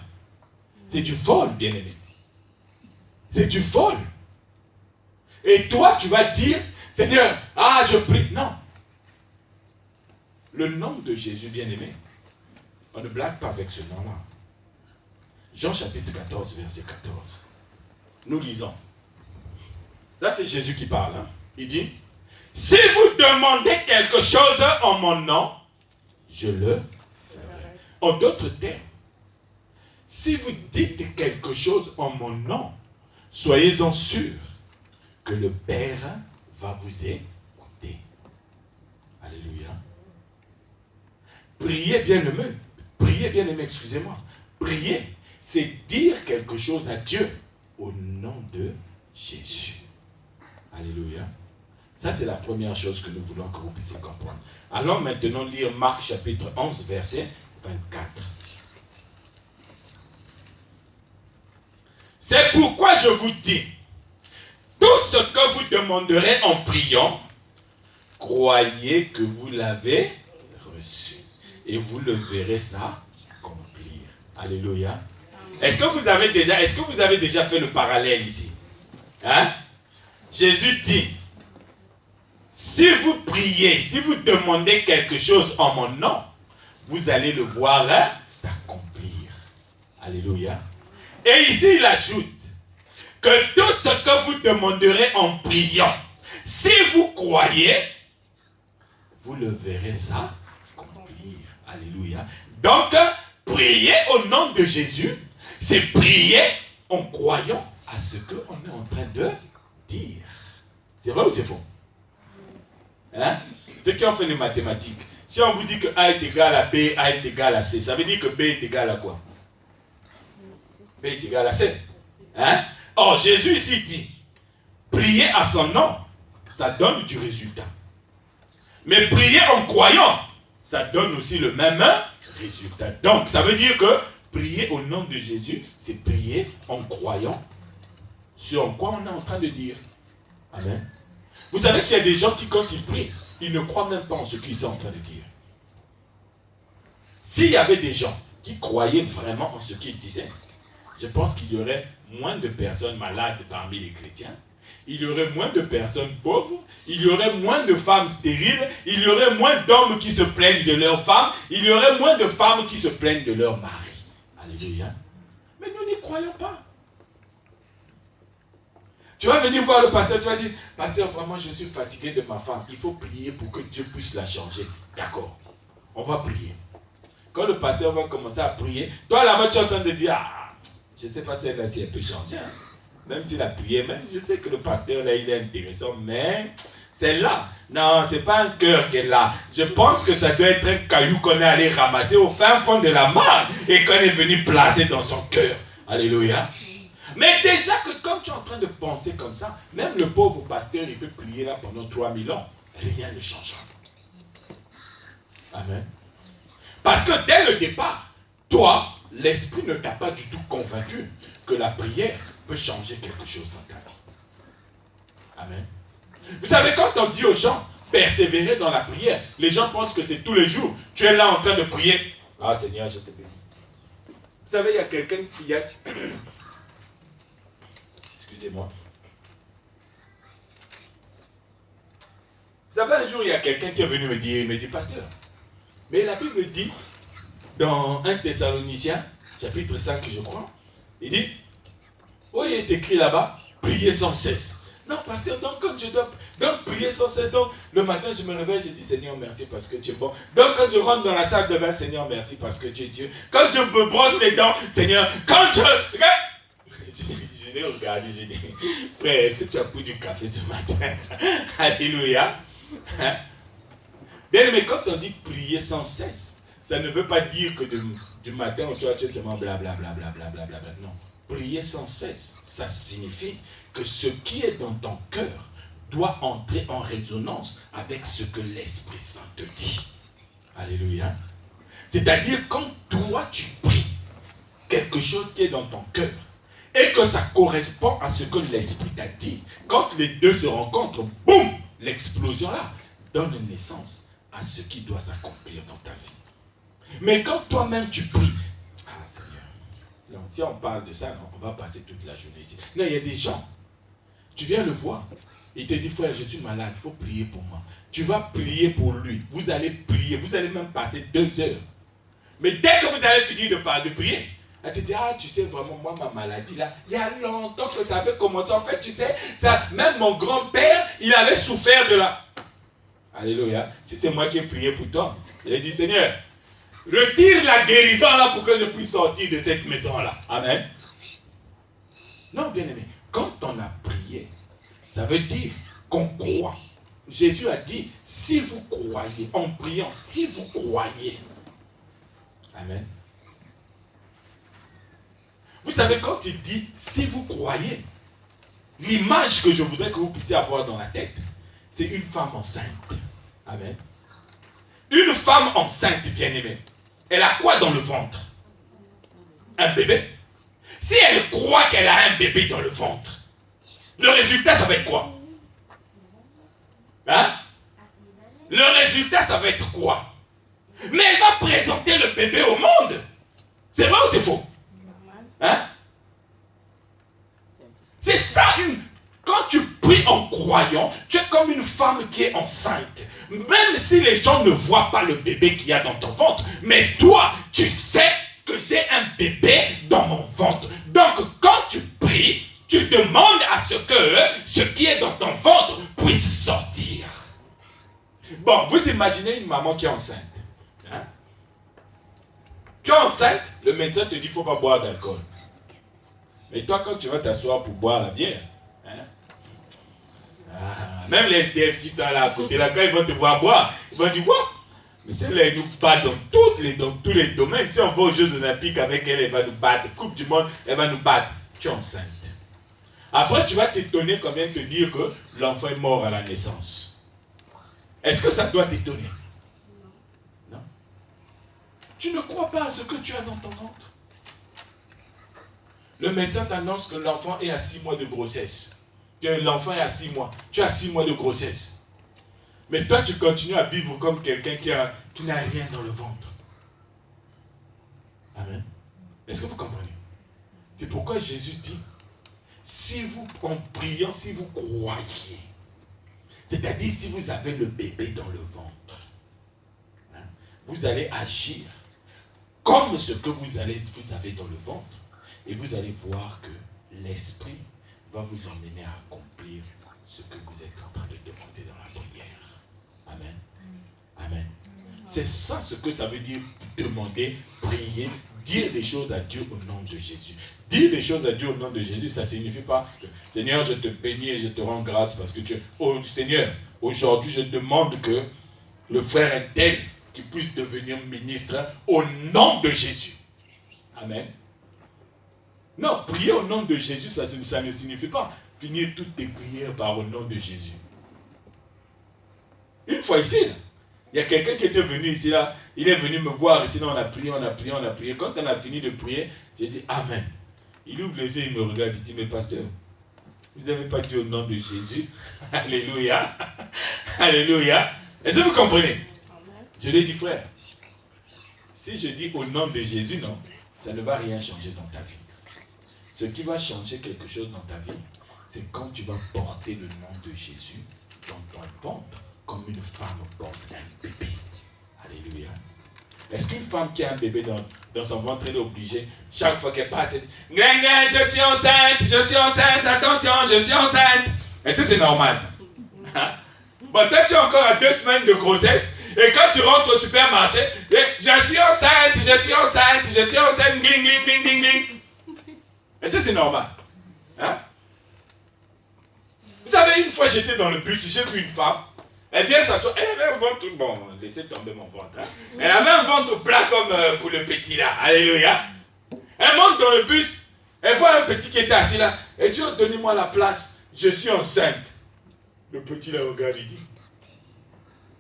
C'est du vol, bien-aimé. C'est du vol. Et toi, tu vas dire, Seigneur, je prie. Non. Le nom de Jésus, bien-aimé, on ne blague pas avec ce nom-là. Jean chapitre 14, verset 14. Nous lisons. Ça, c'est Jésus qui parle. Il dit, si vous demandez quelque chose en mon nom, je le ferai. En d'autres termes, si vous dites quelque chose en mon nom, soyez-en sûrs que le Père va vous écouter. Alléluia. Priez bien-aimé, excusez-moi. Prier, c'est dire quelque chose à Dieu au nom de Jésus. Alléluia. Ça, c'est la première chose que nous voulons que vous puissiez comprendre. Allons maintenant lire Marc chapitre 11, verset 24. C'est pourquoi je vous dis, tout ce que vous demanderez en priant, croyez que vous l'avez reçu. Et vous le verrez s'accomplir. Alléluia. Est-ce que vous avez déjà fait le parallèle ici? Hein? Jésus dit, si vous priez, si vous demandez quelque chose en mon nom, vous allez le voir s'accomplir. Alléluia. Et ici, il ajoute que tout ce que vous demanderez en priant, si vous croyez, vous le verrez s'accomplir. Alléluia. Donc, prier au nom de Jésus, c'est prier en croyant à ce qu'on est en train de dire. C'est vrai ou c'est faux? Hein? Ceux qui ont fait les mathématiques, si on vous dit que A est égal à B, A est égal à C, ça veut dire que B est égal à quoi? B est égal à C. Hein? Or, Jésus ici dit, prier à son nom, ça donne du résultat. Mais prier en croyant, ça donne aussi le même résultat. Donc, ça veut dire que prier au nom de Jésus, c'est prier en croyant sur quoi on est en train de dire. Amen. Vous savez qu'il y a des gens qui, quand ils prient, ils ne croient même pas en ce qu'ils sont en train de dire. S'il y avait des gens qui croyaient vraiment en ce qu'ils disaient, je pense qu'il y aurait moins de personnes malades parmi les chrétiens, il y aurait moins de personnes pauvres, il y aurait moins de femmes stériles, il y aurait moins d'hommes qui se plaignent de leurs femmes, il y aurait moins de femmes qui se plaignent de leur mari. Alléluia. Mais nous n'y croyons pas. Tu vas venir voir le pasteur, tu vas dire, pasteur, vraiment je suis fatigué de ma femme, il faut prier pour que Dieu puisse la changer. D'accord, on va prier. Quand le pasteur va commencer à prier, toi là-bas tu es en train de dire, ah, je ne sais pas si elle peut changer. Hein. Même s'il a prié, même je sais que le pasteur là il est intéressant, mais c'est là. Non, ce n'est pas un cœur qu'elle a. Je pense que ça doit être un caillou qu'on est allé ramasser au fin fond de la mare et qu'on est venu placer dans son cœur. Alléluia. Mais déjà que quand tu es en train de penser comme ça, même le pauvre pasteur, il peut prier là pendant 3000 ans. Rien ne changera. Amen. Parce que dès le départ, toi, l'esprit ne t'a pas du tout convaincu que la prière peut changer quelque chose dans ta vie. Amen. Vous savez, quand on dit aux gens, persévérer dans la prière, les gens pensent que c'est tous les jours. Tu es là en train de prier. Ah Seigneur, je te bénis. Vous savez, il y a quelqu'un qui a... Excusez-moi. Vous savez, un jour, il y a quelqu'un qui est venu me dire, il me dit, pasteur, mais la Bible dit, dans 1 Thessaloniciens, chapitre 5, je crois, il dit, il est écrit là-bas, priez sans cesse. Non, pasteur, donc quand je dois prier sans cesse, donc le matin je me réveille, je dis Seigneur merci parce que tu es bon. Donc quand je rentre dans la salle de bain, Seigneur merci parce que tu es Dieu. Quand je me brosse les dents, Seigneur, quand je l'ai regardé, je dis, frère, est-ce que tu as pris du café ce matin? Alléluia. Bien, mais quand on dit prier sans cesse, ça ne veut pas dire que du matin au soir tu es seulement blablabla. Non. Prier sans cesse, ça signifie que ce qui est dans ton cœur doit entrer en résonance avec ce que l'Esprit Saint te dit. Alléluia. C'est-à-dire quand toi tu pries quelque chose qui est dans ton cœur et que ça correspond à ce que l'Esprit t'a dit, quand les deux se rencontrent, boum, l'explosion là donne naissance à ce qui doit s'accomplir dans ta vie. Mais quand toi-même tu pries, ah Seigneur, non, si on parle de ça, non, on va passer toute la journée ici. Non, il y a des gens, tu viens le voir, il te dit, frère, je suis malade, il faut prier pour moi. Tu vas prier pour lui, vous allez prier, vous allez même passer 2 heures. Mais dès que vous allez finir de prier, elle te dit, ah, tu sais vraiment, moi, ma maladie là, il y a longtemps que ça avait commencé. En fait, tu sais, ça, même mon grand-père, il avait souffert de la... Alléluia. Si c'est moi qui ai prié pour toi, il a dit, Seigneur, retire la guérison là pour que je puisse sortir de cette maison là. Amen. Non, bien aimé, quand on a prié, ça veut dire qu'on croit. Jésus a dit, si vous croyez, en priant, si vous croyez. Amen. Vous savez, quand il dit, si vous croyez, L'image que je voudrais que vous puissiez avoir dans la tête, c'est une femme enceinte. Amen. Une femme enceinte, bien-aimée, elle a quoi dans le ventre? Un bébé. Si elle croit qu'elle a un bébé dans le ventre, le résultat, ça va être quoi? Hein? Le résultat, ça va être quoi? Mais elle va présenter le bébé au monde. C'est vrai ou c'est faux? Hein? C'est ça, quand tu pries en croyant, tu es comme une femme qui est enceinte. Même si les gens ne voient pas le bébé qu'il y a dans ton ventre, mais toi, tu sais que j'ai un bébé dans mon ventre. Donc, quand tu pries, tu demandes à ce que ce qui est dans ton ventre puisse sortir. Bon, vous imaginez une maman qui est enceinte. Hein? Tu es enceinte, le médecin te dit qu'il ne faut pas boire d'alcool. Mais toi, quand tu vas t'asseoir pour boire la bière, même les SDF qui sont là à côté, là, quand ils vont te voir boire, ils vont dire, quoi? Mais celle-là, elle nous bat dans tous les domaines. Si on va aux Jeux Olympiques avec elle, elle va nous battre. Coupe du Monde, elle va nous battre. Tu es enceinte. Après, tu vas t'étonner quand même te dire que l'enfant est mort à la naissance. Est-ce que ça doit t'étonner? Non. Tu ne crois pas à ce que tu as dans ton ventre. Le médecin t'annonce que l'enfant est à 6 mois de grossesse. Que l'enfant est à 6 mois. Tu as 6 mois de grossesse. Mais toi, tu continues à vivre comme quelqu'un qui n'a rien dans le ventre. Amen. Est-ce que vous comprenez? C'est pourquoi Jésus dit, si vous, en priant, si vous croyez, c'est-à-dire si vous avez le bébé dans le ventre, hein, vous allez agir comme ce que vous avez dans le ventre. Et vous allez voir que l'Esprit va vous emmener à accomplir ce que vous êtes en train de demander dans la prière. Amen. Amen. C'est ça ce que ça veut dire demander, prier, dire des choses à Dieu au nom de Jésus. Dire des choses à Dieu au nom de Jésus, ça ne signifie pas que Seigneur, je te bénis et je te rends grâce parce que tu... Oh Seigneur, aujourd'hui je demande que le frère est tel qui puisse devenir ministre au nom de Jésus. Amen. Non, prier au nom de Jésus, ça ne signifie pas finir toutes tes prières par au nom de Jésus. Une fois ici, là, il y a quelqu'un qui était venu ici, là, il est venu me voir ici, là, on a prié. Quand on a fini de prier, j'ai dit Amen. Il ouvre les yeux, il me regarde, il dit, mais pasteur, vous n'avez pas dit au nom de Jésus? Alléluia. Alléluia. Est-ce que vous comprenez? Je lui ai dit, frère, si je dis au nom de Jésus, non, ça ne va rien changer dans ta vie. Ce qui va changer quelque chose dans ta vie, c'est quand tu vas porter le nom de Jésus dans ton ventre, comme une femme porte un bébé. Alléluia. Est-ce qu'une femme qui a un bébé dans son ventre, elle est obligée, chaque fois qu'elle passe, elle dit, je suis enceinte, attention, je suis enceinte. Est-ce que c'est normal ça? Hein? Bon, toi tu es encore à 2 semaines de grossesse, et quand tu rentres au supermarché, je suis enceinte, gling, gling, gling, gling, gling. Est-ce que c'est normal? Hein? Vous savez, une fois j'étais dans le bus, j'ai vu une femme, elle vient s'asseoir, elle avait un ventre, bon, laissez tomber mon ventre, hein. Elle avait un ventre plat comme pour le petit là, alléluia. Elle monte dans le bus, elle voit un petit qui était assis là, elle dit, oh, donnez-moi la place, je suis enceinte. Le petit là regarde, il dit,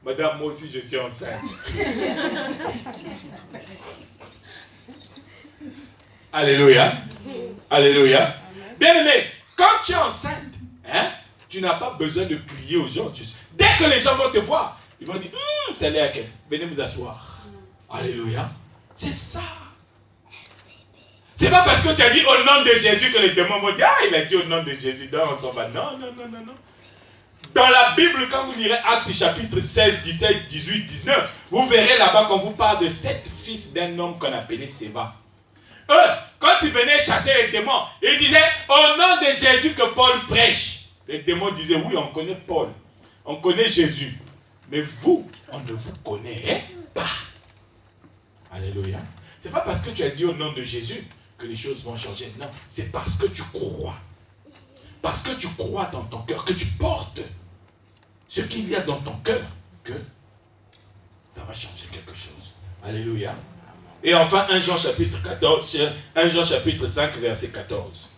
madame, moi aussi je suis enceinte. Alléluia. Alléluia. Bien-aimé, quand tu es enceinte, hein, tu n'as pas besoin de prier aux gens. Dès que les gens vont te voir, ils vont dire, c'est l'air que venez vous asseoir. Alléluia. C'est ça. C'est pas parce que tu as dit au nom de Jésus que les démons vont dire, ah, il a dit au nom de Jésus, donc on s'en va. Non, non, non, non, non. Dans la Bible, quand vous lirez Actes chapitre 16, 17, 18, 19, vous verrez là-bas qu'on vous parle de 7 fils d'un homme qu'on appelait Séva. Eux, quand ils venaient chasser les démons, ils disaient au nom de Jésus que Paul prêche. Les démons disaient oui, on connaît Paul, on connaît Jésus, mais vous, on ne vous connaît pas. Alléluia. C'est pas parce que tu as dit au nom de Jésus que les choses vont changer. Non, c'est parce que tu crois. Parce que tu crois dans ton cœur, que tu portes ce qu'il y a dans ton cœur, que ça va changer quelque chose. Alléluia. Et enfin, 1 Jean chapitre 14, 1 Jean chapitre 5, verset 14.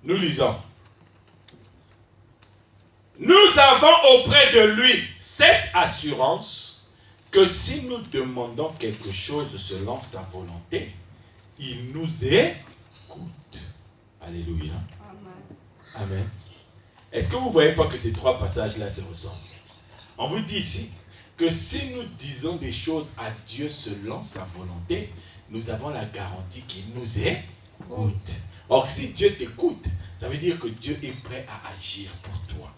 Nous lisons. Nous avons auprès de lui cette assurance que si nous demandons quelque chose selon sa volonté, il nous écoute. Alléluia. Amen. Est-ce que vous ne voyez pas que ces trois passages-là se ressemblent? On vous dit ici que si nous disons des choses à Dieu selon sa volonté, nous avons la garantie qu'il nous écoute. Or, si Dieu t'écoute, ça veut dire que Dieu est prêt à agir pour toi.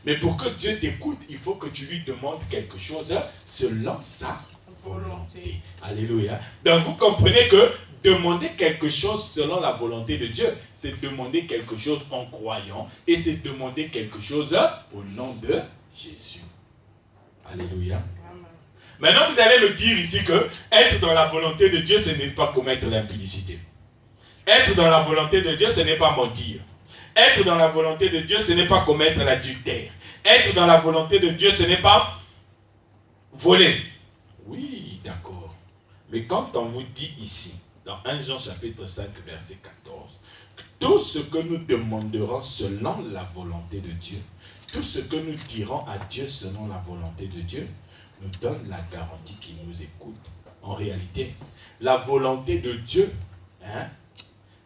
Mais pour que Dieu t'écoute, il faut que tu lui demandes quelque chose selon sa volonté. Alléluia. Donc vous comprenez que demander quelque chose selon la volonté de Dieu, c'est demander quelque chose en croyant et c'est demander quelque chose au nom de Jésus. Alléluia. Maintenant vous allez me dire ici que être dans la volonté de Dieu, ce n'est pas commettre l'impudicité. Être dans la volonté de Dieu, ce n'est pas mentir. Être dans la volonté de Dieu, ce n'est pas commettre l'adultère. Être dans la volonté de Dieu, ce n'est pas voler. Oui, d'accord. Mais quand on vous dit ici, dans 1 Jean chapitre 5, verset 14, tout ce que nous demanderons selon la volonté de Dieu, tout ce que nous dirons à Dieu selon la volonté de Dieu, nous donne la garantie qu'il nous écoute. En réalité, la volonté de Dieu,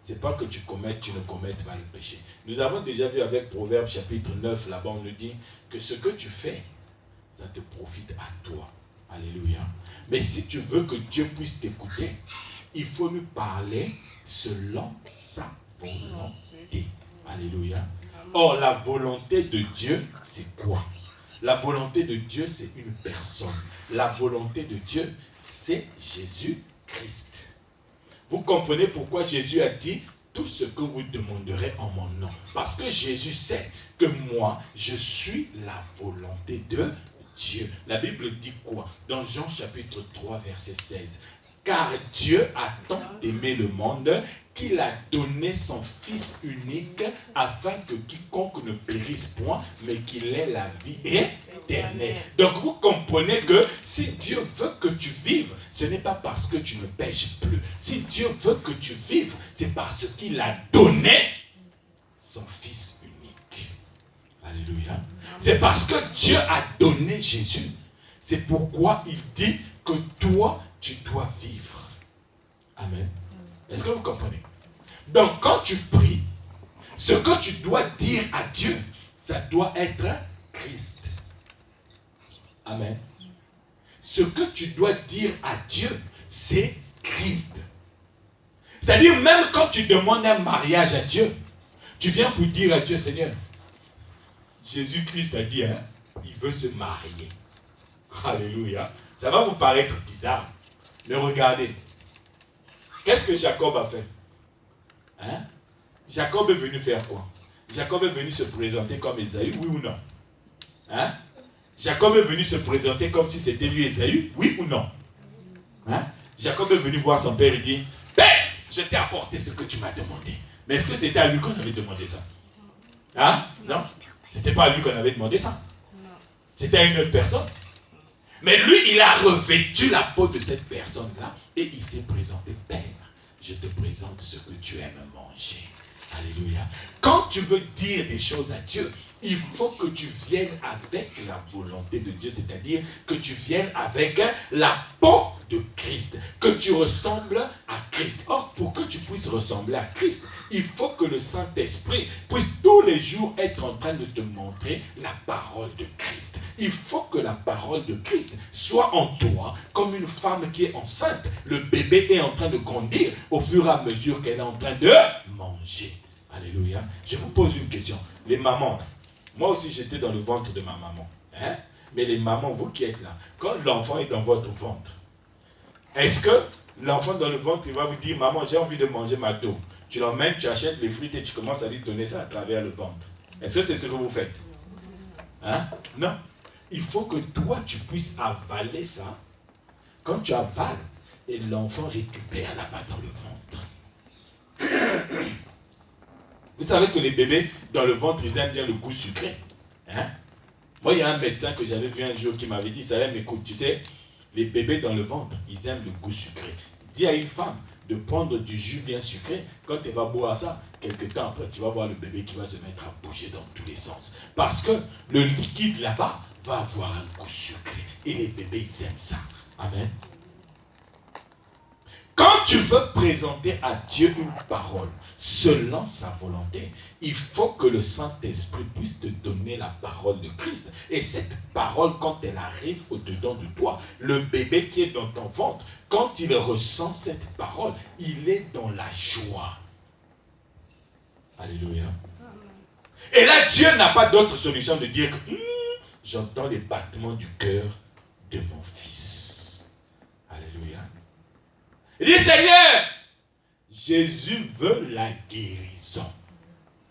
c'est pas que tu ne commettes pas le péché. Nous avons déjà vu avec Proverbe chapitre 9, là-bas on nous dit que ce que tu fais, ça te profite à toi. Alléluia. Mais si tu veux que Dieu puisse t'écouter, il faut lui parler selon sa volonté. Alléluia. Or, la volonté de Dieu, c'est quoi? La volonté de Dieu, c'est une personne. La volonté de Dieu, c'est Jésus-Christ. Vous comprenez pourquoi Jésus a dit tout ce que vous demanderez en mon nom. Parce que Jésus sait que moi, je suis la volonté de Dieu. La Bible dit quoi? Dans Jean chapitre 3, verset 16. Car Dieu a tant aimé le monde qu'il a donné son Fils unique afin que quiconque ne périsse point, mais qu'il ait la vie éternelle. Donc vous comprenez que si Dieu veut que tu vives, ce n'est pas parce que tu ne pêches plus. Si Dieu veut que tu vives, c'est parce qu'il a donné son Fils unique. Alléluia. C'est parce que Dieu a donné Jésus. C'est pourquoi il dit que toi, tu dois vivre. Amen. Est-ce que vous comprenez? Donc, quand tu pries, ce que tu dois dire à Dieu, ça doit être Christ. Amen. Ce que tu dois dire à Dieu, c'est Christ. C'est-à-dire, même quand tu demandes un mariage à Dieu, tu viens pour dire à Dieu, Seigneur, Jésus-Christ a dit, il veut se marier. Alléluia. Ça va vous paraître bizarre. Mais regardez. Qu'est-ce que Jacob a fait? Jacob est venu faire quoi? Jacob est venu se présenter comme Ésaü, oui ou non? Jacob est venu se présenter comme si c'était lui Ésaü, oui ou non? Jacob est venu voir son père et dit, Père, je t'ai apporté ce que tu m'as demandé. Mais est-ce que c'était à lui qu'on avait demandé ça? Non? C'était pas à lui qu'on avait demandé ça. C'était à une autre personne. Mais lui, il a revêtu la peau de cette personne-là et il s'est présenté. Père, je te présente ce que tu aimes manger. Alléluia. Quand tu veux dire des choses à Dieu, il faut que tu viennes avec la volonté de Dieu, c'est-à-dire que tu viennes avec la peau de Christ, que tu ressembles à Christ. Or, pour que tu puisses ressembler à Christ, il faut que le Saint-Esprit puisse tous les jours être en train de te montrer la parole de Christ. Il faut que la parole de Christ soit en toi, comme une femme qui est enceinte. Le bébé est en train de grandir au fur et à mesure qu'elle est en train de manger. Alléluia. Je vous pose une question. Les mamans, moi aussi j'étais dans le ventre de ma maman. Mais les mamans, vous qui êtes là, quand l'enfant est dans votre ventre, est-ce que l'enfant dans le ventre, il va vous dire, maman, j'ai envie de manger McDo. Tu l'emmènes, tu achètes les frites et tu commences à lui donner ça à travers le ventre. Est-ce que c'est ce que vous faites? Non. Il faut que toi, tu puisses avaler ça. Quand tu avales, et l'enfant récupère là-bas dans le ventre. Vous savez que les bébés, dans le ventre, ils aiment bien le goût sucré. Moi, il y a un médecin que j'avais vu un jour qui m'avait dit, Salem, écoute, tu sais, les bébés dans le ventre, ils aiment le goût sucré. Dis à une femme de prendre du jus bien sucré. Quand tu vas boire ça, quelque temps après, tu vas voir le bébé qui va se mettre à bouger dans tous les sens. Parce que le liquide là-bas va avoir un goût sucré. Et les bébés, ils aiment ça. Amen. Quand tu veux présenter à Dieu une parole selon sa volonté, il faut que le Saint-Esprit puisse te donner la parole de Christ. Et cette parole, quand elle arrive au-dedans de toi, le bébé qui est dans ton ventre, quand il ressent cette parole, il est dans la joie. Alléluia. Et là, Dieu n'a pas d'autre solution de dire que j'entends les battements du cœur de mon fils. Alléluia. Il dit, Seigneur, Jésus veut la guérison.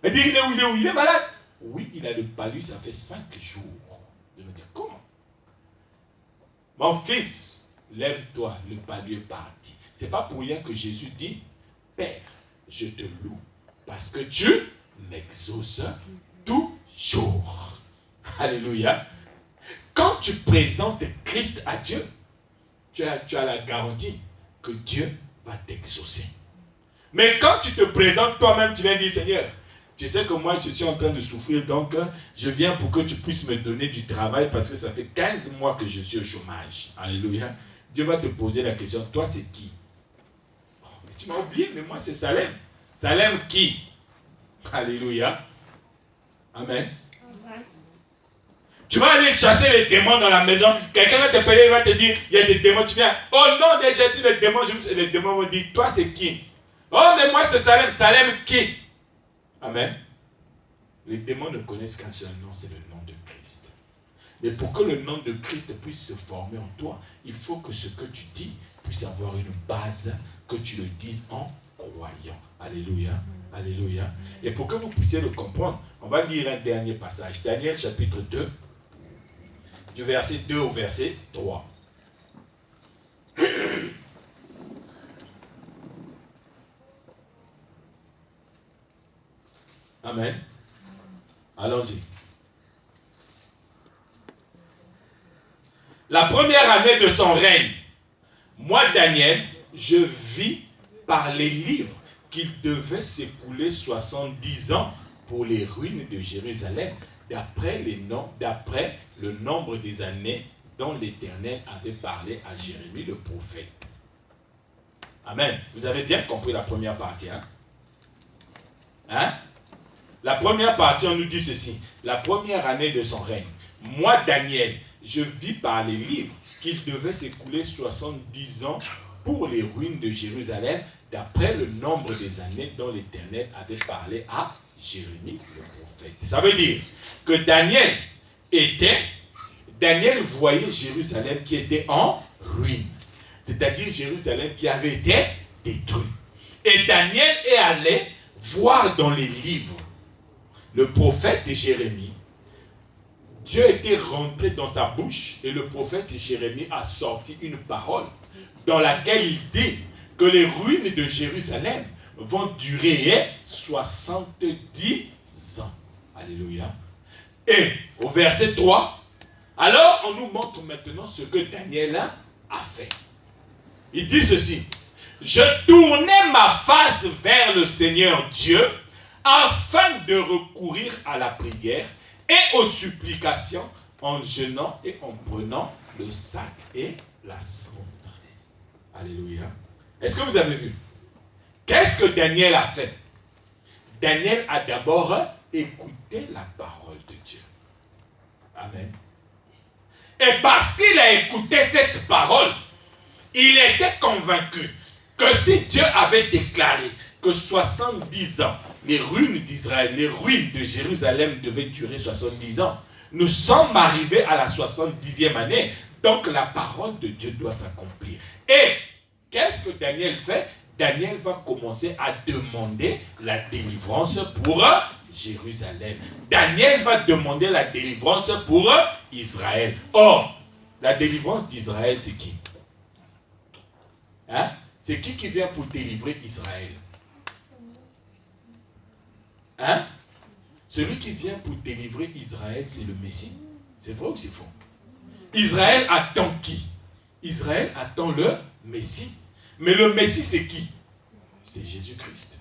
Il dit, il est où? Il est malade? Oui, il a le palu, ça fait 5 jours. Je me dis, comment? Mon fils, lève-toi, le palu est parti. Ce n'est pas pour rien que Jésus dit, Père, je te loue, parce que tu m'exauces toujours. Alléluia. Quand tu présentes Christ à Dieu, tu as la garantie que Dieu va t'exaucer. Mais quand tu te présentes toi-même, tu viens dire, Seigneur, tu sais que moi je suis en train de souffrir, donc je viens pour que tu puisses me donner du travail parce que ça fait 15 mois que je suis au chômage. Alléluia. Dieu va te poser la question, toi c'est qui? Oh, mais tu m'as oublié, mais moi c'est Salem. Salem qui? Alléluia. Amen. Tu vas aller chasser les démons dans la maison. Quelqu'un va te parler, il va te dire, il y a des démons. Tu viens, au nom de Jésus, les démons vont dire, toi c'est qui? Oh, mais moi c'est Salem. Salem qui? Amen. Les démons ne connaissent qu'un seul nom, c'est le nom de Christ. Mais pour que le nom de Christ puisse se former en toi, il faut que ce que tu dis puisse avoir une base, que tu le dises en croyant. Alléluia. Alléluia. Et pour que vous puissiez le comprendre, on va lire un dernier passage. Daniel chapitre 2. Du verset 2 au verset 3. Amen. Allons-y. La première année de son règne, moi, Daniel, je vis par les livres qu'il devait s'écouler 70 ans pour les ruines de Jérusalem, d'après le nombre des années dont l'Éternel avait parlé à Jérémie le prophète. Amen. Vous avez bien compris la première partie, hein? Hein? La première partie, on nous dit ceci. La première année de son règne, moi, Daniel, je vis par les livres qu'il devait s'écouler 70 ans pour les ruines de Jérusalem, d'après le nombre des années dont l'Éternel avait parlé à Jérémie le prophète. Ça veut dire que Daniel voyait Jérusalem qui était en ruine. C'est-à-dire Jérusalem qui avait été détruite. Et Daniel est allé voir dans les livres le prophète Jérémie. Dieu était rentré dans sa bouche et le prophète Jérémie a sorti une parole dans laquelle il dit que les ruines de Jérusalem vont durer 70 ans. Alléluia. Et au verset 3, alors on nous montre maintenant ce que Daniel a fait. Il dit ceci: je tournai ma face vers le Seigneur Dieu afin de recourir à la prière et aux supplications en jeûnant et en prenant le sac et la cendre. Alléluia. Est-ce que vous avez vu? Qu'est-ce que Daniel a fait? Daniel a d'abord écouté la parole de Dieu. Amen. Et parce qu'il a écouté cette parole, il était convaincu que si Dieu avait déclaré que 70 ans, les ruines d'Israël, les ruines de Jérusalem devaient durer 70 ans, nous sommes arrivés à la 70e année, donc la parole de Dieu doit s'accomplir. Et qu'est-ce que Daniel fait? Daniel va commencer à demander la délivrance pour Jérusalem. Daniel va demander la délivrance pour Israël. Or, la délivrance d'Israël, c'est qui? Hein? C'est qui vient pour délivrer Israël? Hein? Celui qui vient pour délivrer Israël, c'est le Messie. C'est vrai ou c'est faux? Israël attend qui? Israël attend le Messie. Mais le Messie, c'est qui? c'est Jésus-Christ.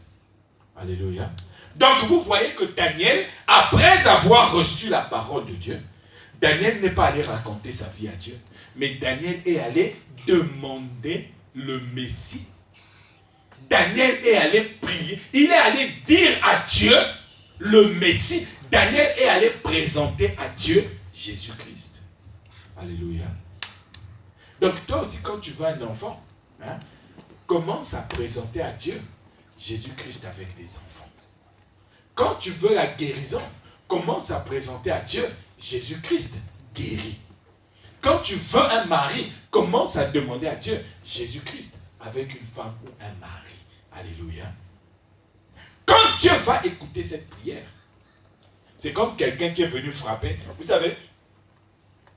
Alléluia. Donc vous voyez que Daniel, après avoir reçu la parole de Dieu, Daniel n'est pas allé raconter sa vie à Dieu, mais Daniel est allé demander le Messie. Daniel est allé prier. Il est allé dire à Dieu le Messie. Daniel est allé présenter à Dieu Jésus-Christ. Alléluia. Donc toi aussi, quand tu veux un enfant, commence à présenter à Dieu Jésus-Christ avec des enfants. Quand tu veux la guérison, commence à présenter à Dieu Jésus-Christ guéri. Quand tu veux un mari, commence à demander à Dieu Jésus-Christ avec une femme ou un mari. Alléluia. Quand Dieu va écouter cette prière, c'est comme quelqu'un qui est venu frapper. Vous savez,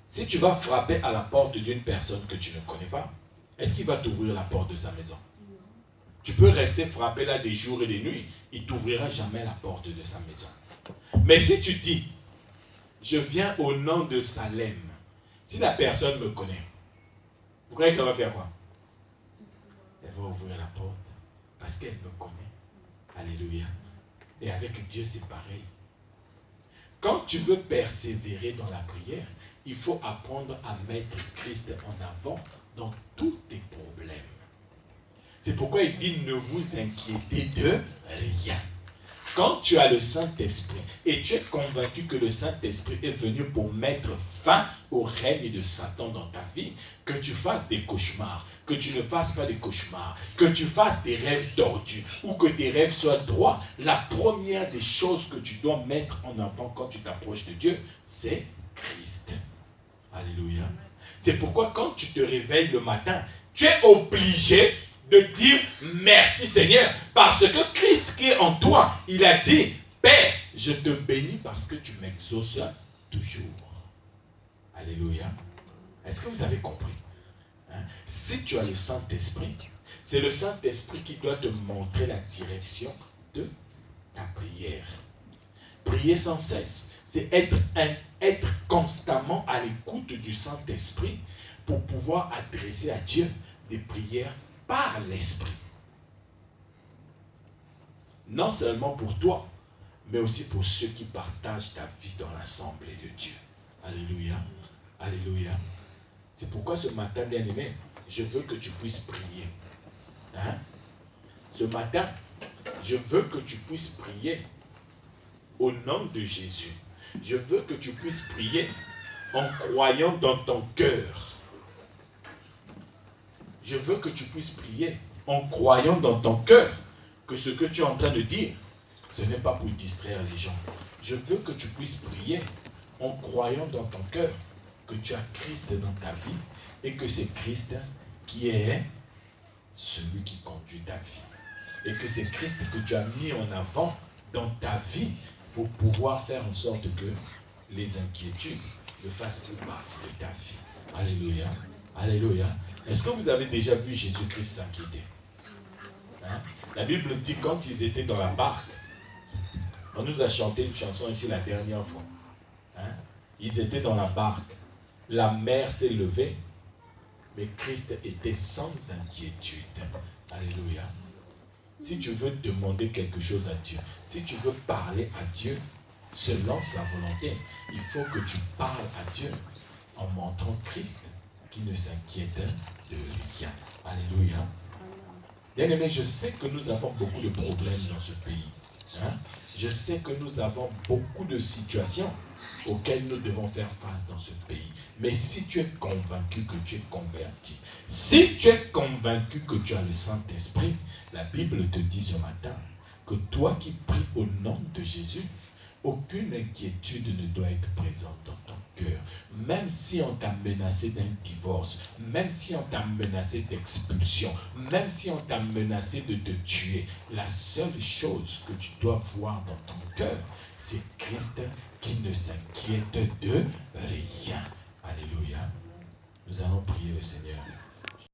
si tu vas frapper à la porte d'une personne que tu ne connais pas, est-ce qu'il va t'ouvrir la porte de sa maison? Tu peux rester frappé là des jours et des nuits, il ne t'ouvrira jamais la porte de sa maison. Mais si tu dis, je viens au nom de Salem, si la personne me connaît, vous croyez qu'elle va faire quoi? Elle va ouvrir la porte parce qu'elle me connaît. Alléluia. Et avec Dieu, c'est pareil. Quand tu veux persévérer dans la prière, il faut apprendre à mettre Christ en avant dans tous tes problèmes. C'est pourquoi il dit, ne vous inquiétez de rien. Quand tu as le Saint-Esprit et tu es convaincu que le Saint-Esprit est venu pour mettre fin au règne de Satan dans ta vie, que tu fasses des cauchemars, que tu ne fasses pas des cauchemars, que tu fasses des rêves tordus ou que tes rêves soient droits, la première des choses que tu dois mettre en avant quand tu t'approches de Dieu, c'est Christ. Alléluia. C'est pourquoi quand tu te réveilles le matin, tu es obligé de dire merci Seigneur, parce que Christ qui est en toi, il a dit, Père, je te bénis parce que tu m'exauces toujours. Alléluia. Est-ce que vous avez compris? Si tu as le Saint-Esprit, c'est le Saint-Esprit qui doit te montrer la direction de ta prière. Prier sans cesse, c'est être constamment à l'écoute du Saint-Esprit pour pouvoir adresser à Dieu des prières par l'Esprit. Non seulement pour toi, mais aussi pour ceux qui partagent ta vie dans l'assemblée de Dieu. Alléluia. Alléluia. C'est pourquoi ce matin, bien-aimé, je veux que tu puisses prier. Ce matin, je veux que tu puisses prier au nom de Jésus. Je veux que tu puisses prier en croyant dans ton cœur. Je veux que tu puisses prier en croyant dans ton cœur que ce que tu es en train de dire, ce n'est pas pour distraire les gens. Je veux que tu puisses prier en croyant dans ton cœur que tu as Christ dans ta vie et que c'est Christ qui est celui qui conduit ta vie. Et que c'est Christ que tu as mis en avant dans ta vie pour pouvoir faire en sorte que les inquiétudes ne fassent plus partie de ta vie. Alléluia. Alléluia. Est-ce que vous avez déjà vu Jésus-Christ s'inquiéter? La Bible dit quand ils étaient dans la barque, on nous a chanté une chanson ici la dernière fois. Ils étaient dans la barque. La mer s'est levée, mais Christ était sans inquiétude. Alléluia. Si tu veux demander quelque chose à Dieu, si tu veux parler à Dieu selon sa volonté, il faut que tu parles à Dieu en montrant Christ qui ne s'inquiète de rien. Alléluia. Bien-aimés, je sais que nous avons beaucoup de problèmes dans ce pays. Je sais que nous avons beaucoup de situations auxquelles nous devons faire face dans ce pays. Mais si tu es convaincu que tu es converti, si tu es convaincu que tu as le Saint-Esprit, la Bible te dit ce matin que toi qui pries au nom de Jésus, aucune inquiétude ne doit être présente dans ton cœur. Même si on t'a menacé d'un divorce, même si on t'a menacé d'expulsion, même si on t'a menacé de te tuer, la seule chose que tu dois voir dans ton cœur, c'est Christ qui ne s'inquiète de rien. Alléluia. Nous allons prier le Seigneur.